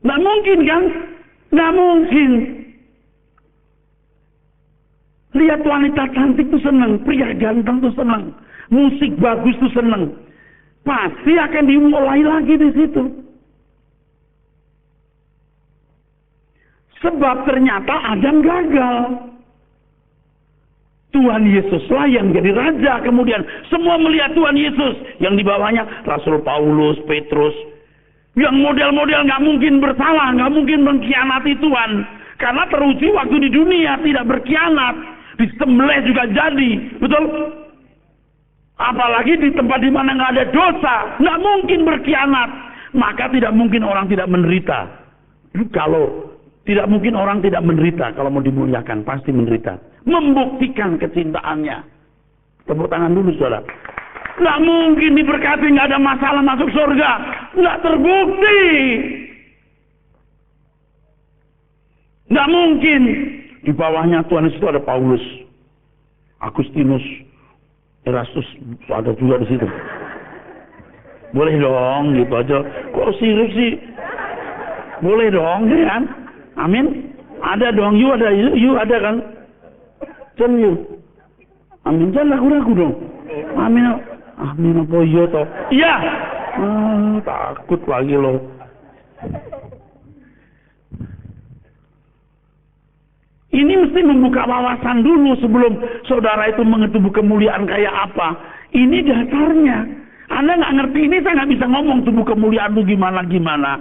Nggak mungkin kan? Nggak mungkin. Lihat wanita cantik tuh senang, pria ganteng tuh senang, musik bagus tuh senang. Pasti akan dimulai lagi di situ. Sebab ternyata Adam gagal. Tuhan Yesuslah yang jadi raja. Kemudian semua melihat Tuhan Yesus. Yang di bawahnya Rasul Paulus, Petrus. Yang model-model nggak mungkin bersalah, nggak mungkin mengkhianati Tuhan. Karena teruji waktu di dunia tidak berkhianat. Disembelih juga jadi. Betul? Apalagi di tempat di mana nggak ada dosa. Nggak mungkin berkhianat. Maka tidak mungkin orang tidak menderita. Kalau tidak mungkin orang tidak menderita kalau mau dimuliakan, pasti menderita. Membuktikan kecintaannya. Tepuk tangan dulu, saudara. Nggak mungkin diberkati, nggak ada masalah masuk surga. Nggak terbukti. Nggak mungkin. Di bawahnya Tuhan Yesus itu ada Paulus, Agustinus, Erastus, ada juga di situ. Boleh dong, gitu aja. Kok sirik sih? Boleh dong, ya kan? Amin. Ada dong, you ada kan? Can you? Amin, jangan ragu-ragu dong. Amin, amin apa iya toh? Iya. Takut lagi loh. Ini mesti membuka wawasan dulu sebelum saudara itu mengetubuh kemuliaan kayak apa. Ini dasarnya. Anda nggak ngerti ini, saya nggak bisa ngomong tubuh kemuliaan itu gimana.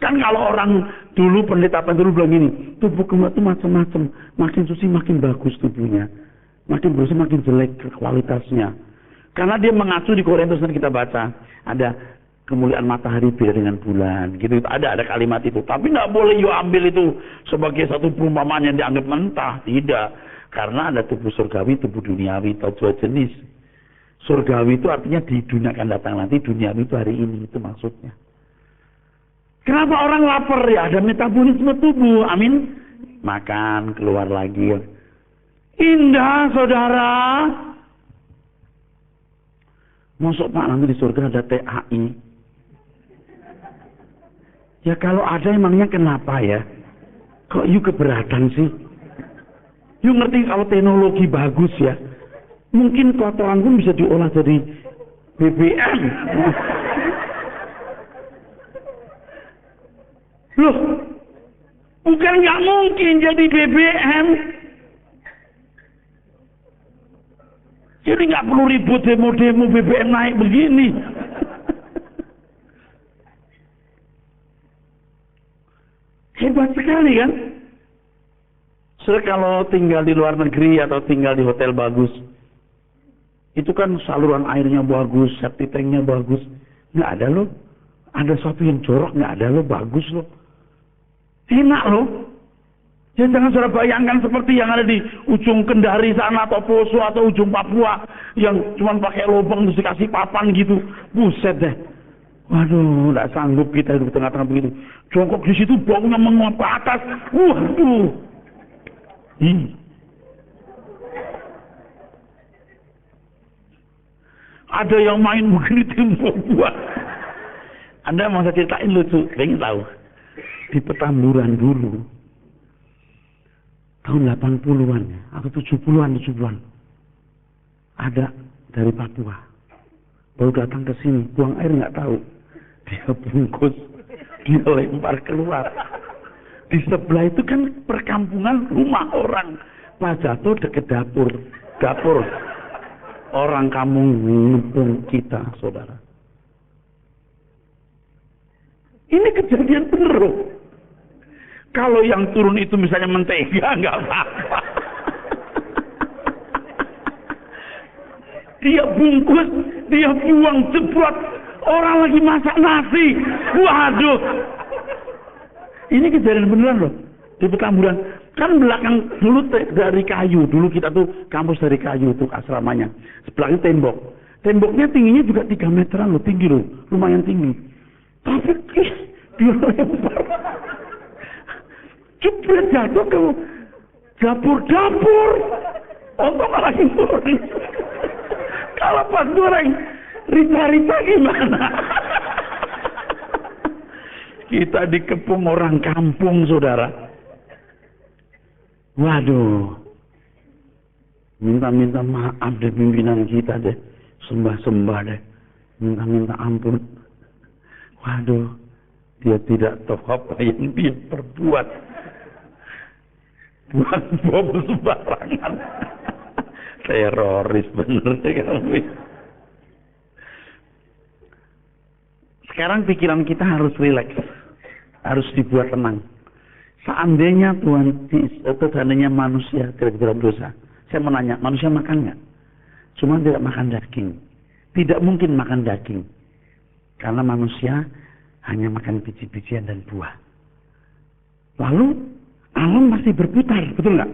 Kan kalau orang dulu pendeta dulu bilang gini, tubuh kemuliaan itu macam-macam, makin suci makin bagus tubuhnya, makin bersih makin jelek kualitasnya. Karena dia mengacu di Korintus yang kita baca, ada kemuliaan matahari beda dengan bulan, gitu. Ada kalimat itu. Tapi nggak boleh you ambil itu sebagai satu perumpamaan yang dianggap mentah, tidak. Karena ada tubuh surgawi, tubuh duniawi, atau dua jenis. Surgawi itu artinya di dunia akan datang nanti, duniawi itu hari ini, itu maksudnya. Kenapa orang lapar? Ya ada metabolisme tubuh, amin. Makan, keluar lagi. Indah, saudara. Masuk Pak, nanti di surga ada TAI. Ya kalau ada emangnya kenapa ya? Kok you keberatan sih? You ngerti kalau teknologi bagus ya? Mungkin kotoran pun bisa diolah jadi BBM. Loh, bukan nggak mungkin jadi BBM. Jadi nggak perlu ribut demo-demo BBM naik begini. Hebat sekali kan? Kalau tinggal di luar negeri atau tinggal di hotel bagus, itu kan saluran airnya bagus, septic tanknya bagus. Nggak ada loh. Ada sesuatu yang jorok, nggak ada loh, bagus loh. Enak loh. Ya jangan saudara bayangkan seperti yang ada di ujung Kendari sana atau Poso atau ujung Papua yang cuma pakai lubang terus dikasih papan gitu. Buset deh. Waduh, nggak sanggup kita hidup di tengah-tengah begitu. Jongkok di situ baunya menguap ke atas. Waduh. Ada yang main begini tembok gua. Anda mau saya ceritain lucu, pengen tahu. Di Petamburan dulu, tahun 80-an atau 70-an, ada dari Papua, baru datang ke sini, buang air nggak tahu, dia bungkus, dia lempar keluar. Di sebelah itu kan perkampungan rumah orang, Pak jatuh deket dapur orang kampung ngepung kita, saudara. Ini kejadian bener loh. Kalau yang turun itu misalnya mentega, nggak apa-apa. Dia bungkus, dia buang cepat. Orang lagi masak nasi. Waduh. Ini kejadian beneran loh. Di Petamburan. Kan belakang dulu dari kayu. Dulu kita tuh kampus dari kayu tuh asramanya. Sebelahnya tembok. Temboknya tingginya juga 3 meteran loh. Tinggi loh. Lumayan tinggi. Tapi dia lempar. Jepret jatuh ke dapur. Untung lagi goreng. Kalau pas goreng, Rita gimana? Kita dikepung orang kampung, saudara. Waduh. Minta-minta maaf deh pimpinan kita deh. Sembah-sembah deh. Minta-minta ampun. Waduh. Dia tidak tahu apa yang dia perbuat. Buat bom sembarangan. Teroris bener deh. Sekarang pikiran kita harus rileks. Harus dibuat tenang. Seandainya seandainya manusia tidak dalam dosa. Saya mau nanya, manusia makan nggak? Cuma tidak makan daging. Tidak mungkin makan daging. Karena manusia hanya makan biji-bijian dan buah. Lalu alam masih berputar, betul nggak?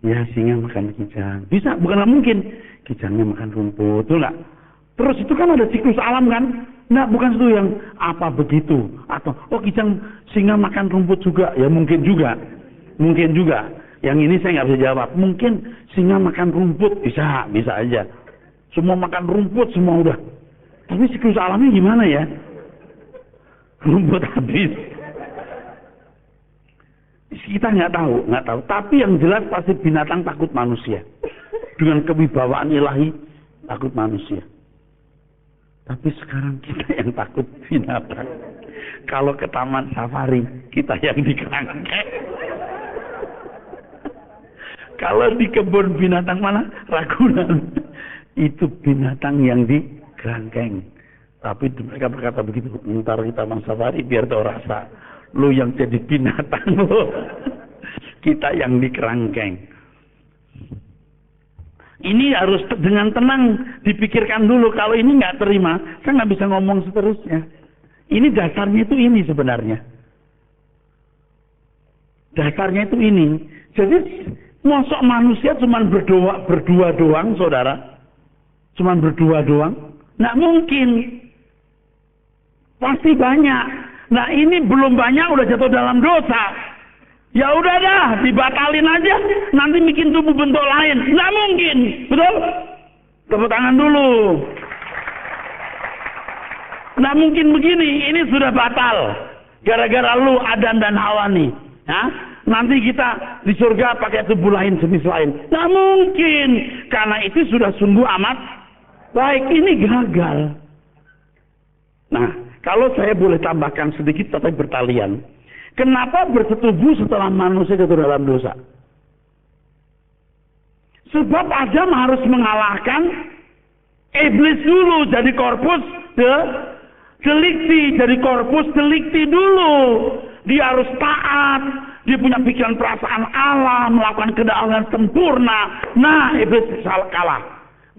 Ya, singa makan kijang. Bisa, bukanlah mungkin. Kijangnya makan rumput, betul nggak? Terus itu kan ada siklus alam kan? Nah, bukan itu yang apa begitu. Atau, kijang, singa makan rumput juga. Ya mungkin juga. Mungkin juga. Yang ini saya nggak bisa jawab. Mungkin singa makan rumput. Bisa aja. Semua makan rumput, semua udah. Tapi siklus alamnya gimana ya? Rumput habis. Kita nggak tahu. Tapi yang jelas pasti binatang takut manusia. Dengan kewibawaan ilahi, takut manusia. Tapi sekarang kita yang takut binatang. Kalau ke taman safari, kita yang dikerangkeng. Kalau di kebun binatang mana? Ragunan. Itu binatang yang dikerangkeng. Tapi mereka berkata begitu, ntar di taman safari biar tahu rasa. Lu yang jadi binatang lu. Kita yang dikerangkeng. Ini harus dengan tenang dipikirkan dulu. Kalau ini nggak terima, saya nggak bisa ngomong seterusnya. Ini dasarnya itu ini sebenarnya. Dasarnya itu ini. Jadi mosok manusia cuma berdua doang, saudara? Cuma berdua doang? Nggak mungkin. Pasti banyak. Nah ini belum banyak udah jatuh dalam dosa. Ya udah dah, dibatalin aja. Nanti bikin tubuh bentuk lain. Nggak mungkin, betul? Tepuk tangan dulu. Nggak mungkin begini. Ini sudah batal. Gara-gara lu Adam dan Hawa nih. Ya? Nanti kita di surga pakai tubuh lain, jenis lain. Nggak mungkin. Karena itu sudah sungguh amat baik. Ini gagal. Nah, kalau saya boleh tambahkan sedikit tapi bertalian. Kenapa bersetubuh setelah manusia jatuh dalam dosa? Sebab Adam harus mengalahkan iblis dulu, jadi korpus delikti, jadi korpus delikti dulu. Dia harus taat, dia punya pikiran perasaan Allah, melakukan kedaulatan sempurna. Nah, iblis kalah.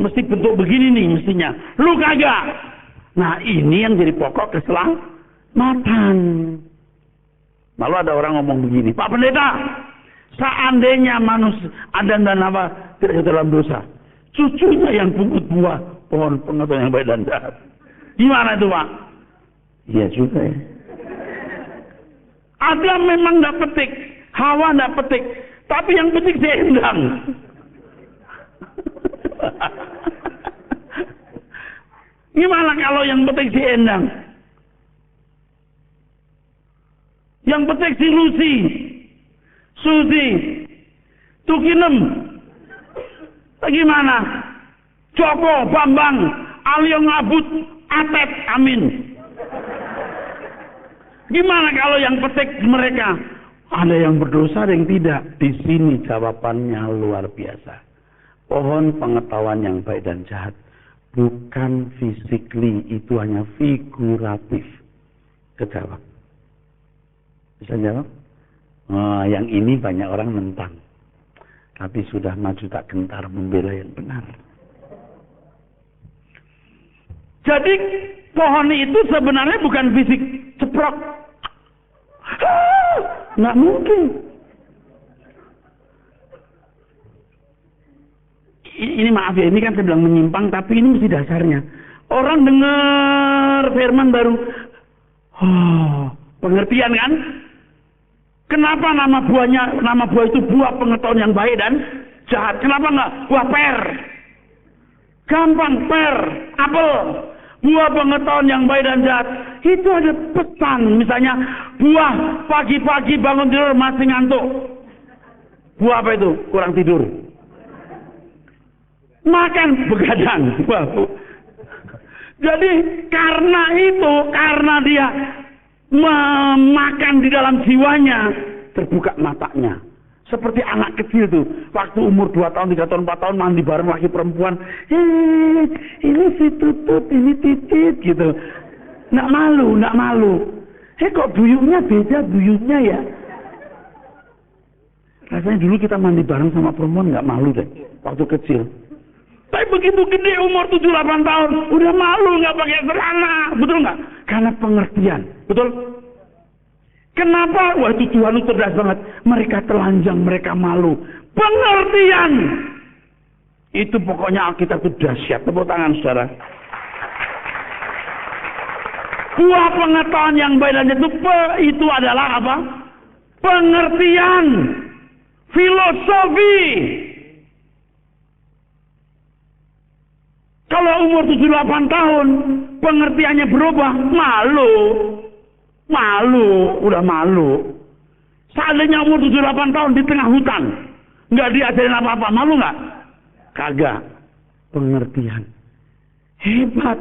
Mesti bentuk begini nih mestinya. Lu kagak. Nah, ini yang jadi pokok keselamatan. Lalu ada orang ngomong begini, Pak Pendeta, seandainya manusia Adam dan Hawa tidak dalam dosa, cucunya yang pungut buah pohon pengetahuan yang baik dan jahat. Gimana itu, Pak? Iya juga ya. Adam memang tidak petik, Hawa tidak petik, tapi yang petik si Endang. Gimana kalau yang petik si Endang? Yang petik si Lucy, Suzy, Tukinem, bagaimana? Joko, Bambang, Alio Ngabut, Atet, Amin. Gimana kalau yang petik mereka? Ada yang berdosa, ada yang tidak. Di sini jawabannya luar biasa. Pohon pengetahuan yang baik dan jahat bukan physically, itu hanya figuratif. Kejawab. Bisa jawab? Oh, yang ini banyak orang nentang. Tapi sudah maju tak gentar membela yang benar. Jadi pohon itu sebenarnya bukan fisik ceprok. Nggak mungkin. Ini maaf ya, ini kan saya bilang menyimpang, tapi ini mesti dasarnya. Orang dengar firman baru, pengertian kan? Kenapa nama buah itu buah pengetahuan yang baik dan jahat? Kenapa enggak buah per? Gampang, per, apel. buah pengetahuan yang baik dan jahat. Itu ada pesan, misalnya buah pagi-pagi bangun tidur masih ngantuk. Buah apa itu? Kurang tidur. Makan begadang. Jadi karena itu, karena dia memakan di dalam jiwanya, terbuka matanya. Seperti anak kecil tuh, waktu umur 2 tahun, 3 tahun, 4 tahun mandi bareng laki perempuan. Ini si Tutut, ini Titit gitu. Nggak malu. Kok buyutnya beda buyutnya ya? Rasanya dulu kita mandi bareng sama perempuan nggak malu deh, waktu kecil. Tapi begitu gede umur 7-8 tahun, udah malu nggak pakai celana, betul nggak? Karena pengertian, betul? Kenapa? Wah itu Tuhan itu cerdas banget. Mereka telanjang, mereka malu. Pengertian. Itu pokoknya Alkitab itu dahsyat. Tepuk tangan saudara. Buah pengetahuan yang baik dan itu adalah apa? Pengertian. Filosofi. Kalau umur 7-8 tahun, pengertiannya berubah, udah malu. Seandainya umur 7-8 tahun di tengah hutan, nggak diajarin apa-apa, malu nggak? Kagak. Pengertian. Hebat.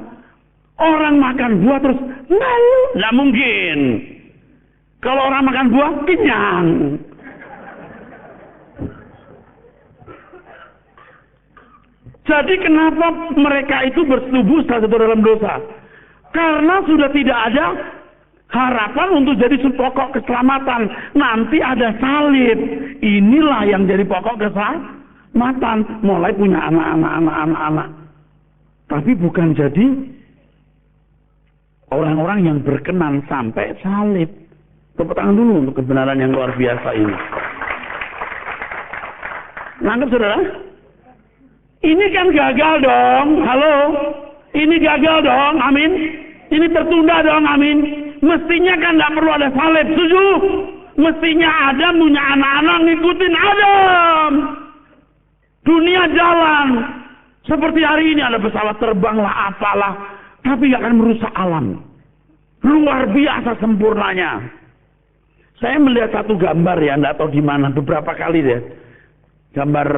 Orang makan buah terus malu, nggak mungkin. Kalau orang makan buah, kenyang. Jadi kenapa mereka itu bersetubuh satu dalam dosa? Karena sudah tidak ada harapan untuk jadi pokok keselamatan. Nanti ada salib. Inilah yang jadi pokok keselamatan. Mulai punya anak-anak. Tapi bukan jadi orang-orang yang berkenan sampai salib. Tepuk tangan dulu untuk kebenaran yang luar biasa ini. Nangkep saudara? Ini kan gagal dong. Halo? Ini gagal dong. Amin. Ini tertunda dong. Amin. Mestinya kan tidak perlu ada salib. Setuju? Mestinya Adam punya anak-anak ngikutin Adam. Dunia jalan. Seperti hari ini ada pesawat terbang lah apalah. Tapi gak akan merusak alam. Luar biasa sempurnanya. Saya melihat satu gambar ya. Tidak tahu di mana. Beberapa kali deh. Gambar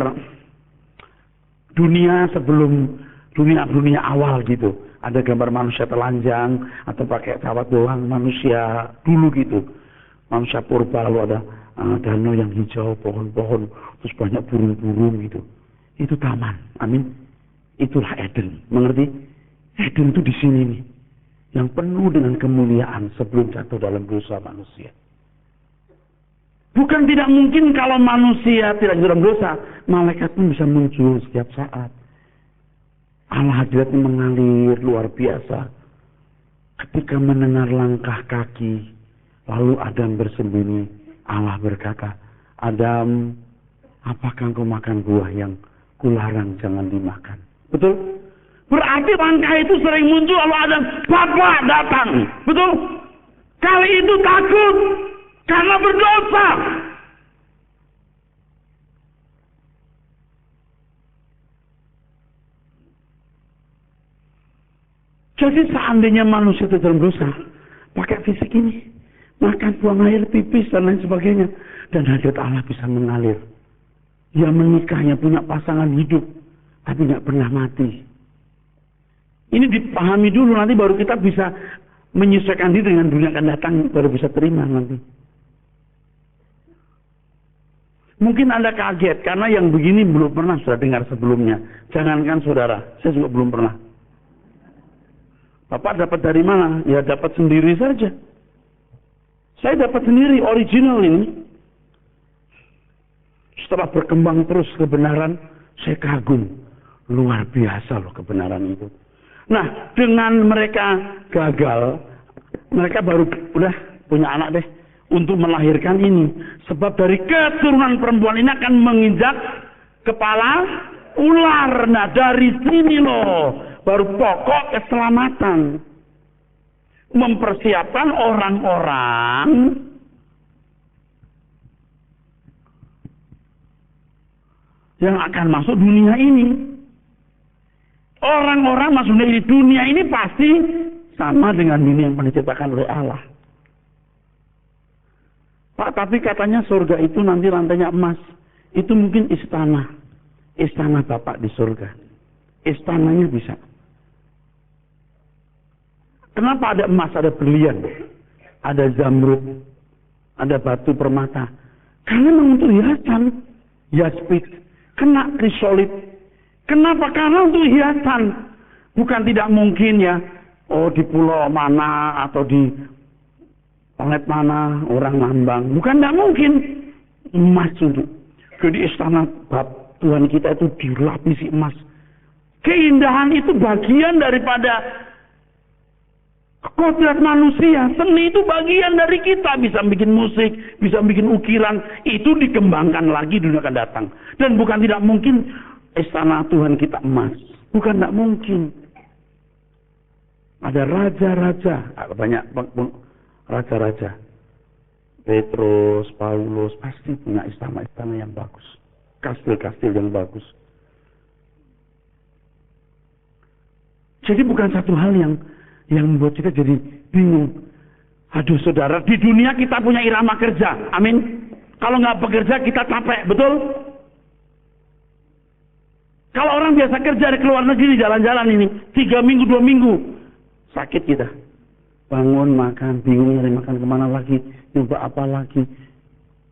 dunia sebelum dunia awal gitu. Ada gambar manusia telanjang atau pakai pesawat doang, manusia dulu gitu. Manusia purba, lalu ada danau yang hijau, pohon-pohon, terus banyak burung-burung gitu. Itu taman. Amin. Itulah Eden. Mengerti? Eden itu di sini nih. Yang penuh dengan kemuliaan sebelum jatuh dalam dosa manusia. Bukan tidak mungkin kalau manusia tidak dalam dosa, malaikat pun bisa muncul setiap saat. Allah hadiratnya mengalir luar biasa. Ketika mendengar langkah kaki, lalu Adam bersembunyi, Allah berkata, Adam, apakah engkau makan buah yang kularang jangan dimakan? Betul? Berarti langkah itu sering muncul, lalu Adam, Bapak datang. Betul? Kali itu takut. Karena berdosa. Jadi seandainya manusia itu dalam dosa, pakai fisik ini, makan buang air, pipis, dan lain sebagainya, dan hadirat Allah bisa mengalir. Dia menikahnya punya pasangan hidup, tapi tidak pernah mati. Ini dipahami dulu, nanti baru kita bisa menyesuaikan diri dengan dunia akan datang, baru bisa terima nanti. Mungkin Anda kaget karena yang begini belum pernah sudah dengar sebelumnya. Jangankan saudara, saya juga belum pernah. Bapak dapat dari mana? Ya dapat sendiri saja. Saya dapat sendiri, original ini. Setelah berkembang terus kebenaran, saya kagum. Luar biasa loh kebenaran itu. Nah, dengan mereka gagal, mereka baru udah punya anak deh. Untuk melahirkan ini. Sebab dari keturunan perempuan ini akan menginjak kepala ular. Nah dari sini loh. Baru pokok keselamatan. Mempersiapkan orang-orang yang akan masuk dunia ini. Orang-orang maksudnya di dunia ini pasti sama dengan dunia yang pernah diciptakan oleh Allah. Pak, tapi katanya surga itu nanti lantainya emas. Itu mungkin istana. Istana Bapak di surga. Istananya bisa. Kenapa ada emas, ada berlian, ada zamrud, ada batu permata? Karena memang untuk hiasan. Yaspis, kena krisolit. Kenapa? Karena untuk hiasan. Bukan tidak mungkin ya. Oh, di pulau mana atau di planet mana orang nambang. Bukan tidak mungkin. Emas untuk. Jadi istana Tuhan kita itu dilapisi emas. Keindahan itu bagian daripada kodrat manusia. Seni itu bagian dari kita. Bisa bikin musik, bisa bikin ukiran. Itu dikembangkan lagi dunia akan datang. Dan bukan tidak mungkin istana Tuhan kita emas. Bukan tidak mungkin. Ada raja-raja. Banyak raja-raja. Petrus, Paulus. Pasti punya istana-istana yang bagus. Kastil-kastil yang bagus. Jadi bukan satu hal yang membuat kita jadi bingung. Aduh saudara, di dunia kita punya irama kerja. Amin. Kalau nggak bekerja kita capek, betul? Kalau orang biasa kerja di luar negeri, jalan-jalan ini 3 minggu, 2 minggu, sakit kita. Bangun, makan, bingung nyari makan kemana lagi, nyoba apa lagi.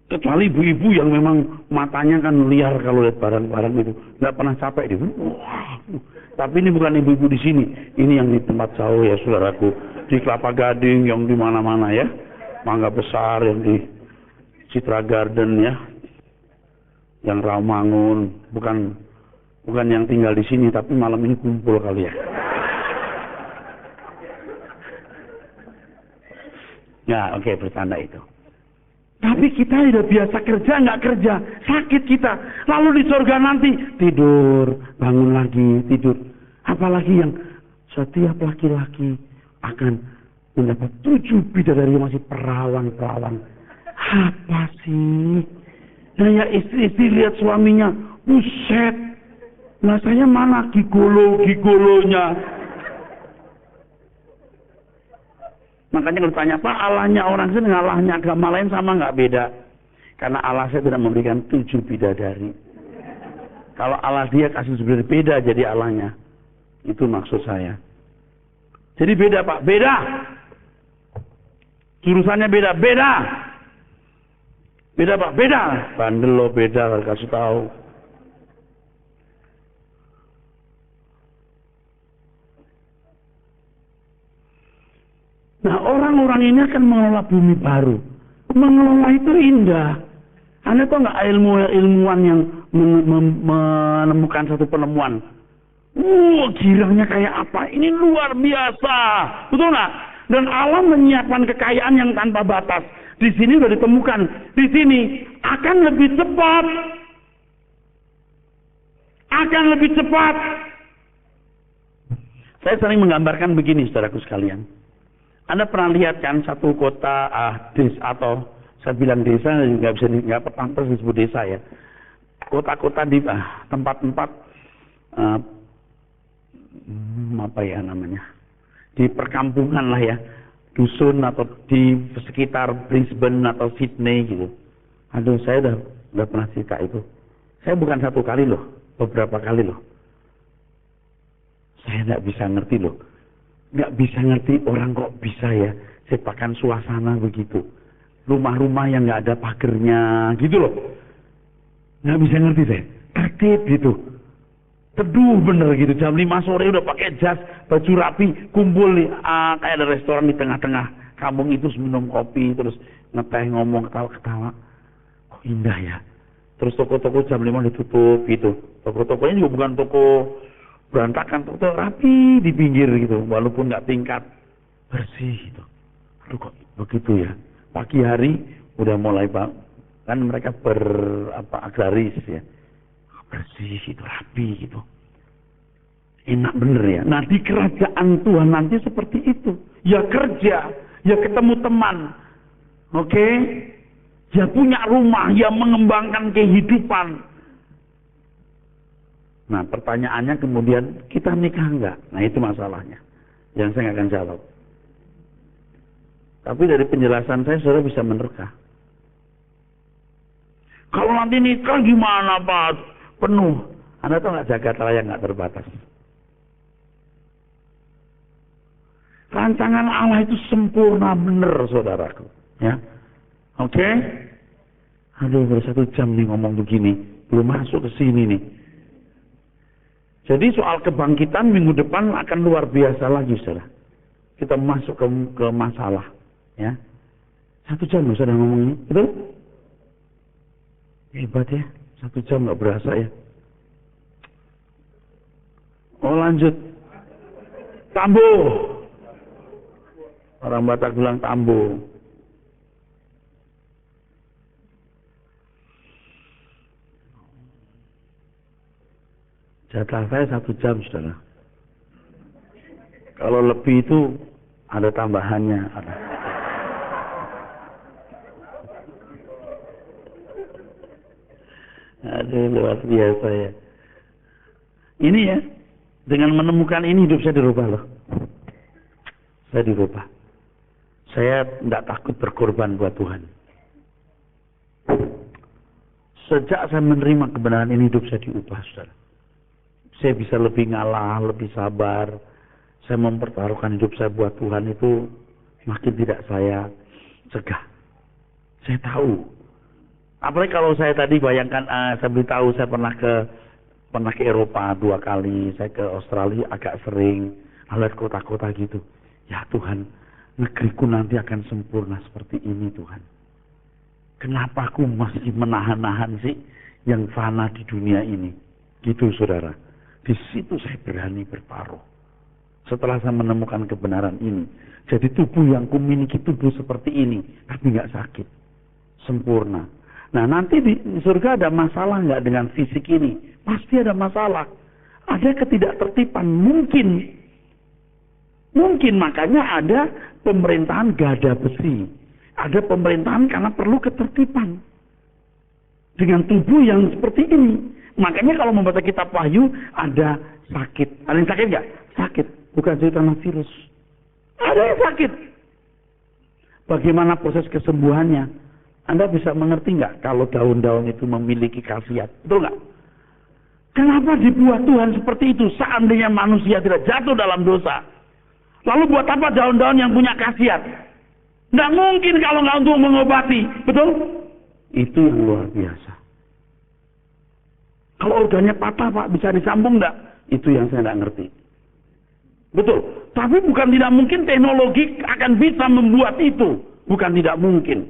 Kecuali ibu-ibu yang memang matanya kan liar kalau lihat barang-barang itu, nggak pernah capek dia. Wah. Tapi ini bukan ibu-ibu di sini, ini yang di tempat jauh ya saudaraku, di Kelapa Gading, yang di mana-mana ya, Mangga Besar, yang di Citra Garden ya, yang Rawamangun, bukan yang tinggal di sini, tapi malam ini kumpul kali ya. Ya, oke, bercanda itu. Tapi kita tidak biasa kerja, nggak kerja, sakit kita. Lalu di surga nanti tidur, bangun lagi, tidur. Apalagi yang setiap laki-laki akan mendapat 7 bidadari yang masih perawan-perawan. Apa sih? Nah ya istri-istri lihat suaminya, buset. Nah saya mana gigolonya? Makanya kalau tanya, Pak, Allahnya orang sini dengan Allahnya agama lain sama nggak? Beda. Karena Allah saya tidak memberikan 7 bidadari. Kalau Allah dia kasih beda jadi Allahnya. Itu maksud saya. Jadi beda, Pak. Beda. Jurusannya beda. Beda. Beda, Pak. Beda. Bandel lo beda, kasih tahu. Nah, orang-orang ini akan mengelola bumi baru. Mengelola itu indah. Anda tahu nggak ilmuwan yang menemukan satu penemuan? Girangnya kayak apa? Ini luar biasa. Betul nggak? Dan Allah menyiapkan kekayaan yang tanpa batas. Di sini sudah ditemukan. Di sini akan lebih cepat. Akan lebih cepat. Saya sering menggambarkan begini, saudaraku sekalian. Anda pernah lihat kan satu kota atau saya bilang desa nggak bisa nggak pantas disebut desa ya. Kota-kota di tempat-tempat apa ya namanya, di perkampungan lah ya, dusun atau di sekitar Brisbane atau Sydney gitu. Aduh saya udah pernah cerita itu. Saya bukan satu kali loh, beberapa kali loh. Saya nggak bisa ngerti loh. Nggak bisa ngerti orang kok bisa ya ciptakan suasana begitu. Rumah-rumah yang nggak ada pagernya gitu loh. Nggak bisa ngerti deh. Tertib gitu. Teduh bener gitu. Jam 5 sore udah pakai jas, baju rapi, kumpul nih. Kayak ada restoran di tengah-tengah kampung itu, minum kopi, terus ngeteh, ngomong, ketawa-ketawa. Kok indah ya. Terus toko-toko jam 5 ditutup gitu. Toko-tokonya juga bukan toko berantakan, toko rapi di pinggir gitu, walaupun nggak tingkat, bersih gitu. Aduh kok begitu ya. Pagi hari udah mulai kan mereka agraris ya, bersih gitu, rapi gitu. Enak bener ya. Nah di kerajaan Tuhan nanti seperti itu. Ya kerja, ya ketemu teman, oke? Ya punya rumah, ya mengembangkan kehidupan. Nah, pertanyaannya kemudian, kita nikah enggak? Nah, itu masalahnya. Yang saya nggak akan jawab. Tapi dari penjelasan saya, saudara bisa menerka. Kalau nanti nikah gimana, Pak? Penuh. Anda tahu nggak, jagat raya nggak terbatas. Rancangan Allah itu sempurna benar, saudaraku. Ya, oke? Aduh, baru 1 jam nih ngomong begini. Belum masuk ke sini nih. Jadi soal kebangkitan minggu depan akan luar biasa lagi, saudara. Kita masuk ke masalah, ya. 1 jam loh saudara ngomongnya, betul? Hebat ya, 1 jam nggak berasa ya. Oh, lanjut. Tambo. Orang Batak bilang tambo. Jatah saya 1 jam, saudara. Kalau lebih itu ada tambahannya. Aduh, luar biasa ya. Ini ya, dengan menemukan ini hidup saya dirubah loh. Saya dirubah. Saya tidak takut berkorban buat Tuhan. Sejak saya menerima kebenaran ini, hidup saya diubah, saudara. Saya bisa lebih ngalah, lebih sabar. Saya mempertaruhkan hidup saya buat Tuhan itu makin tidak saya cegah. Saya tahu. Apalagi kalau saya tadi bayangkan, saya beritahu saya pernah ke Eropa 2 kali, saya ke Australia agak sering, lihat kota-kota gitu. Ya Tuhan, negeriku nanti akan sempurna seperti ini Tuhan. Kenapa aku masih menahan-nahan sih yang fana di dunia ini? Gitu saudara. Di situ saya berani bertaruh. Setelah saya menemukan kebenaran ini. Jadi tubuh yang kumiliki tubuh seperti ini. Tapi nggak sakit. Sempurna. Nah nanti di surga ada masalah nggak dengan fisik ini? Pasti ada masalah. Ada ketidaktertiban. Mungkin makanya ada pemerintahan gada besi. Ada pemerintahan karena perlu ketertiban. Dengan tubuh yang seperti ini. Makanya kalau membaca kitab Wahyu ada sakit. Ada yang sakit nggak? Sakit. Bukan cerita virus. Ada yang sakit. Bagaimana proses kesembuhannya? Anda bisa mengerti nggak kalau daun-daun itu memiliki khasiat? Betul nggak? Kenapa dibuat Tuhan seperti itu? Seandainya manusia tidak jatuh dalam dosa. Lalu buat apa daun-daun yang punya khasiat? Nggak mungkin kalau nggak untuk mengobati. Betul? Itu yang luar biasa. Kalau organnya patah Pak, bisa disambung enggak? Itu yang saya enggak ngerti. Betul. Tapi bukan tidak mungkin teknologi akan bisa membuat itu. Bukan tidak mungkin.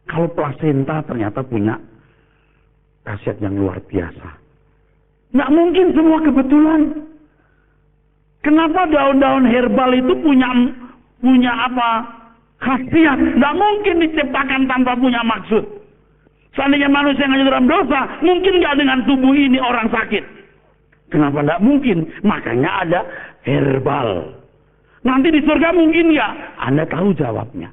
Kalau plasenta ternyata punya khasiat yang luar biasa. Enggak mungkin semua kebetulan. Kenapa daun-daun herbal itu punya apa? Khasiat. Enggak mungkin diciptakan tanpa punya maksud. Seandainya manusia yang hanya dalam dosa, mungkin nggak dengan tubuh ini orang sakit? Kenapa nggak mungkin? Makanya ada herbal. Nanti di surga mungkin nggak? Anda tahu jawabnya.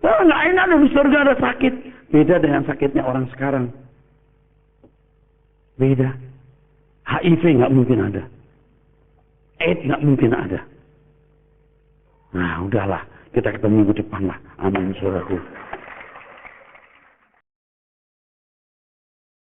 Wah, nggak enak di surga ada sakit. Beda dengan sakitnya orang sekarang. Beda. HIV nggak mungkin ada. AIDS nggak mungkin ada. Nah, udahlah. Kita ketemu minggu depan lah. Amin, saudaraku.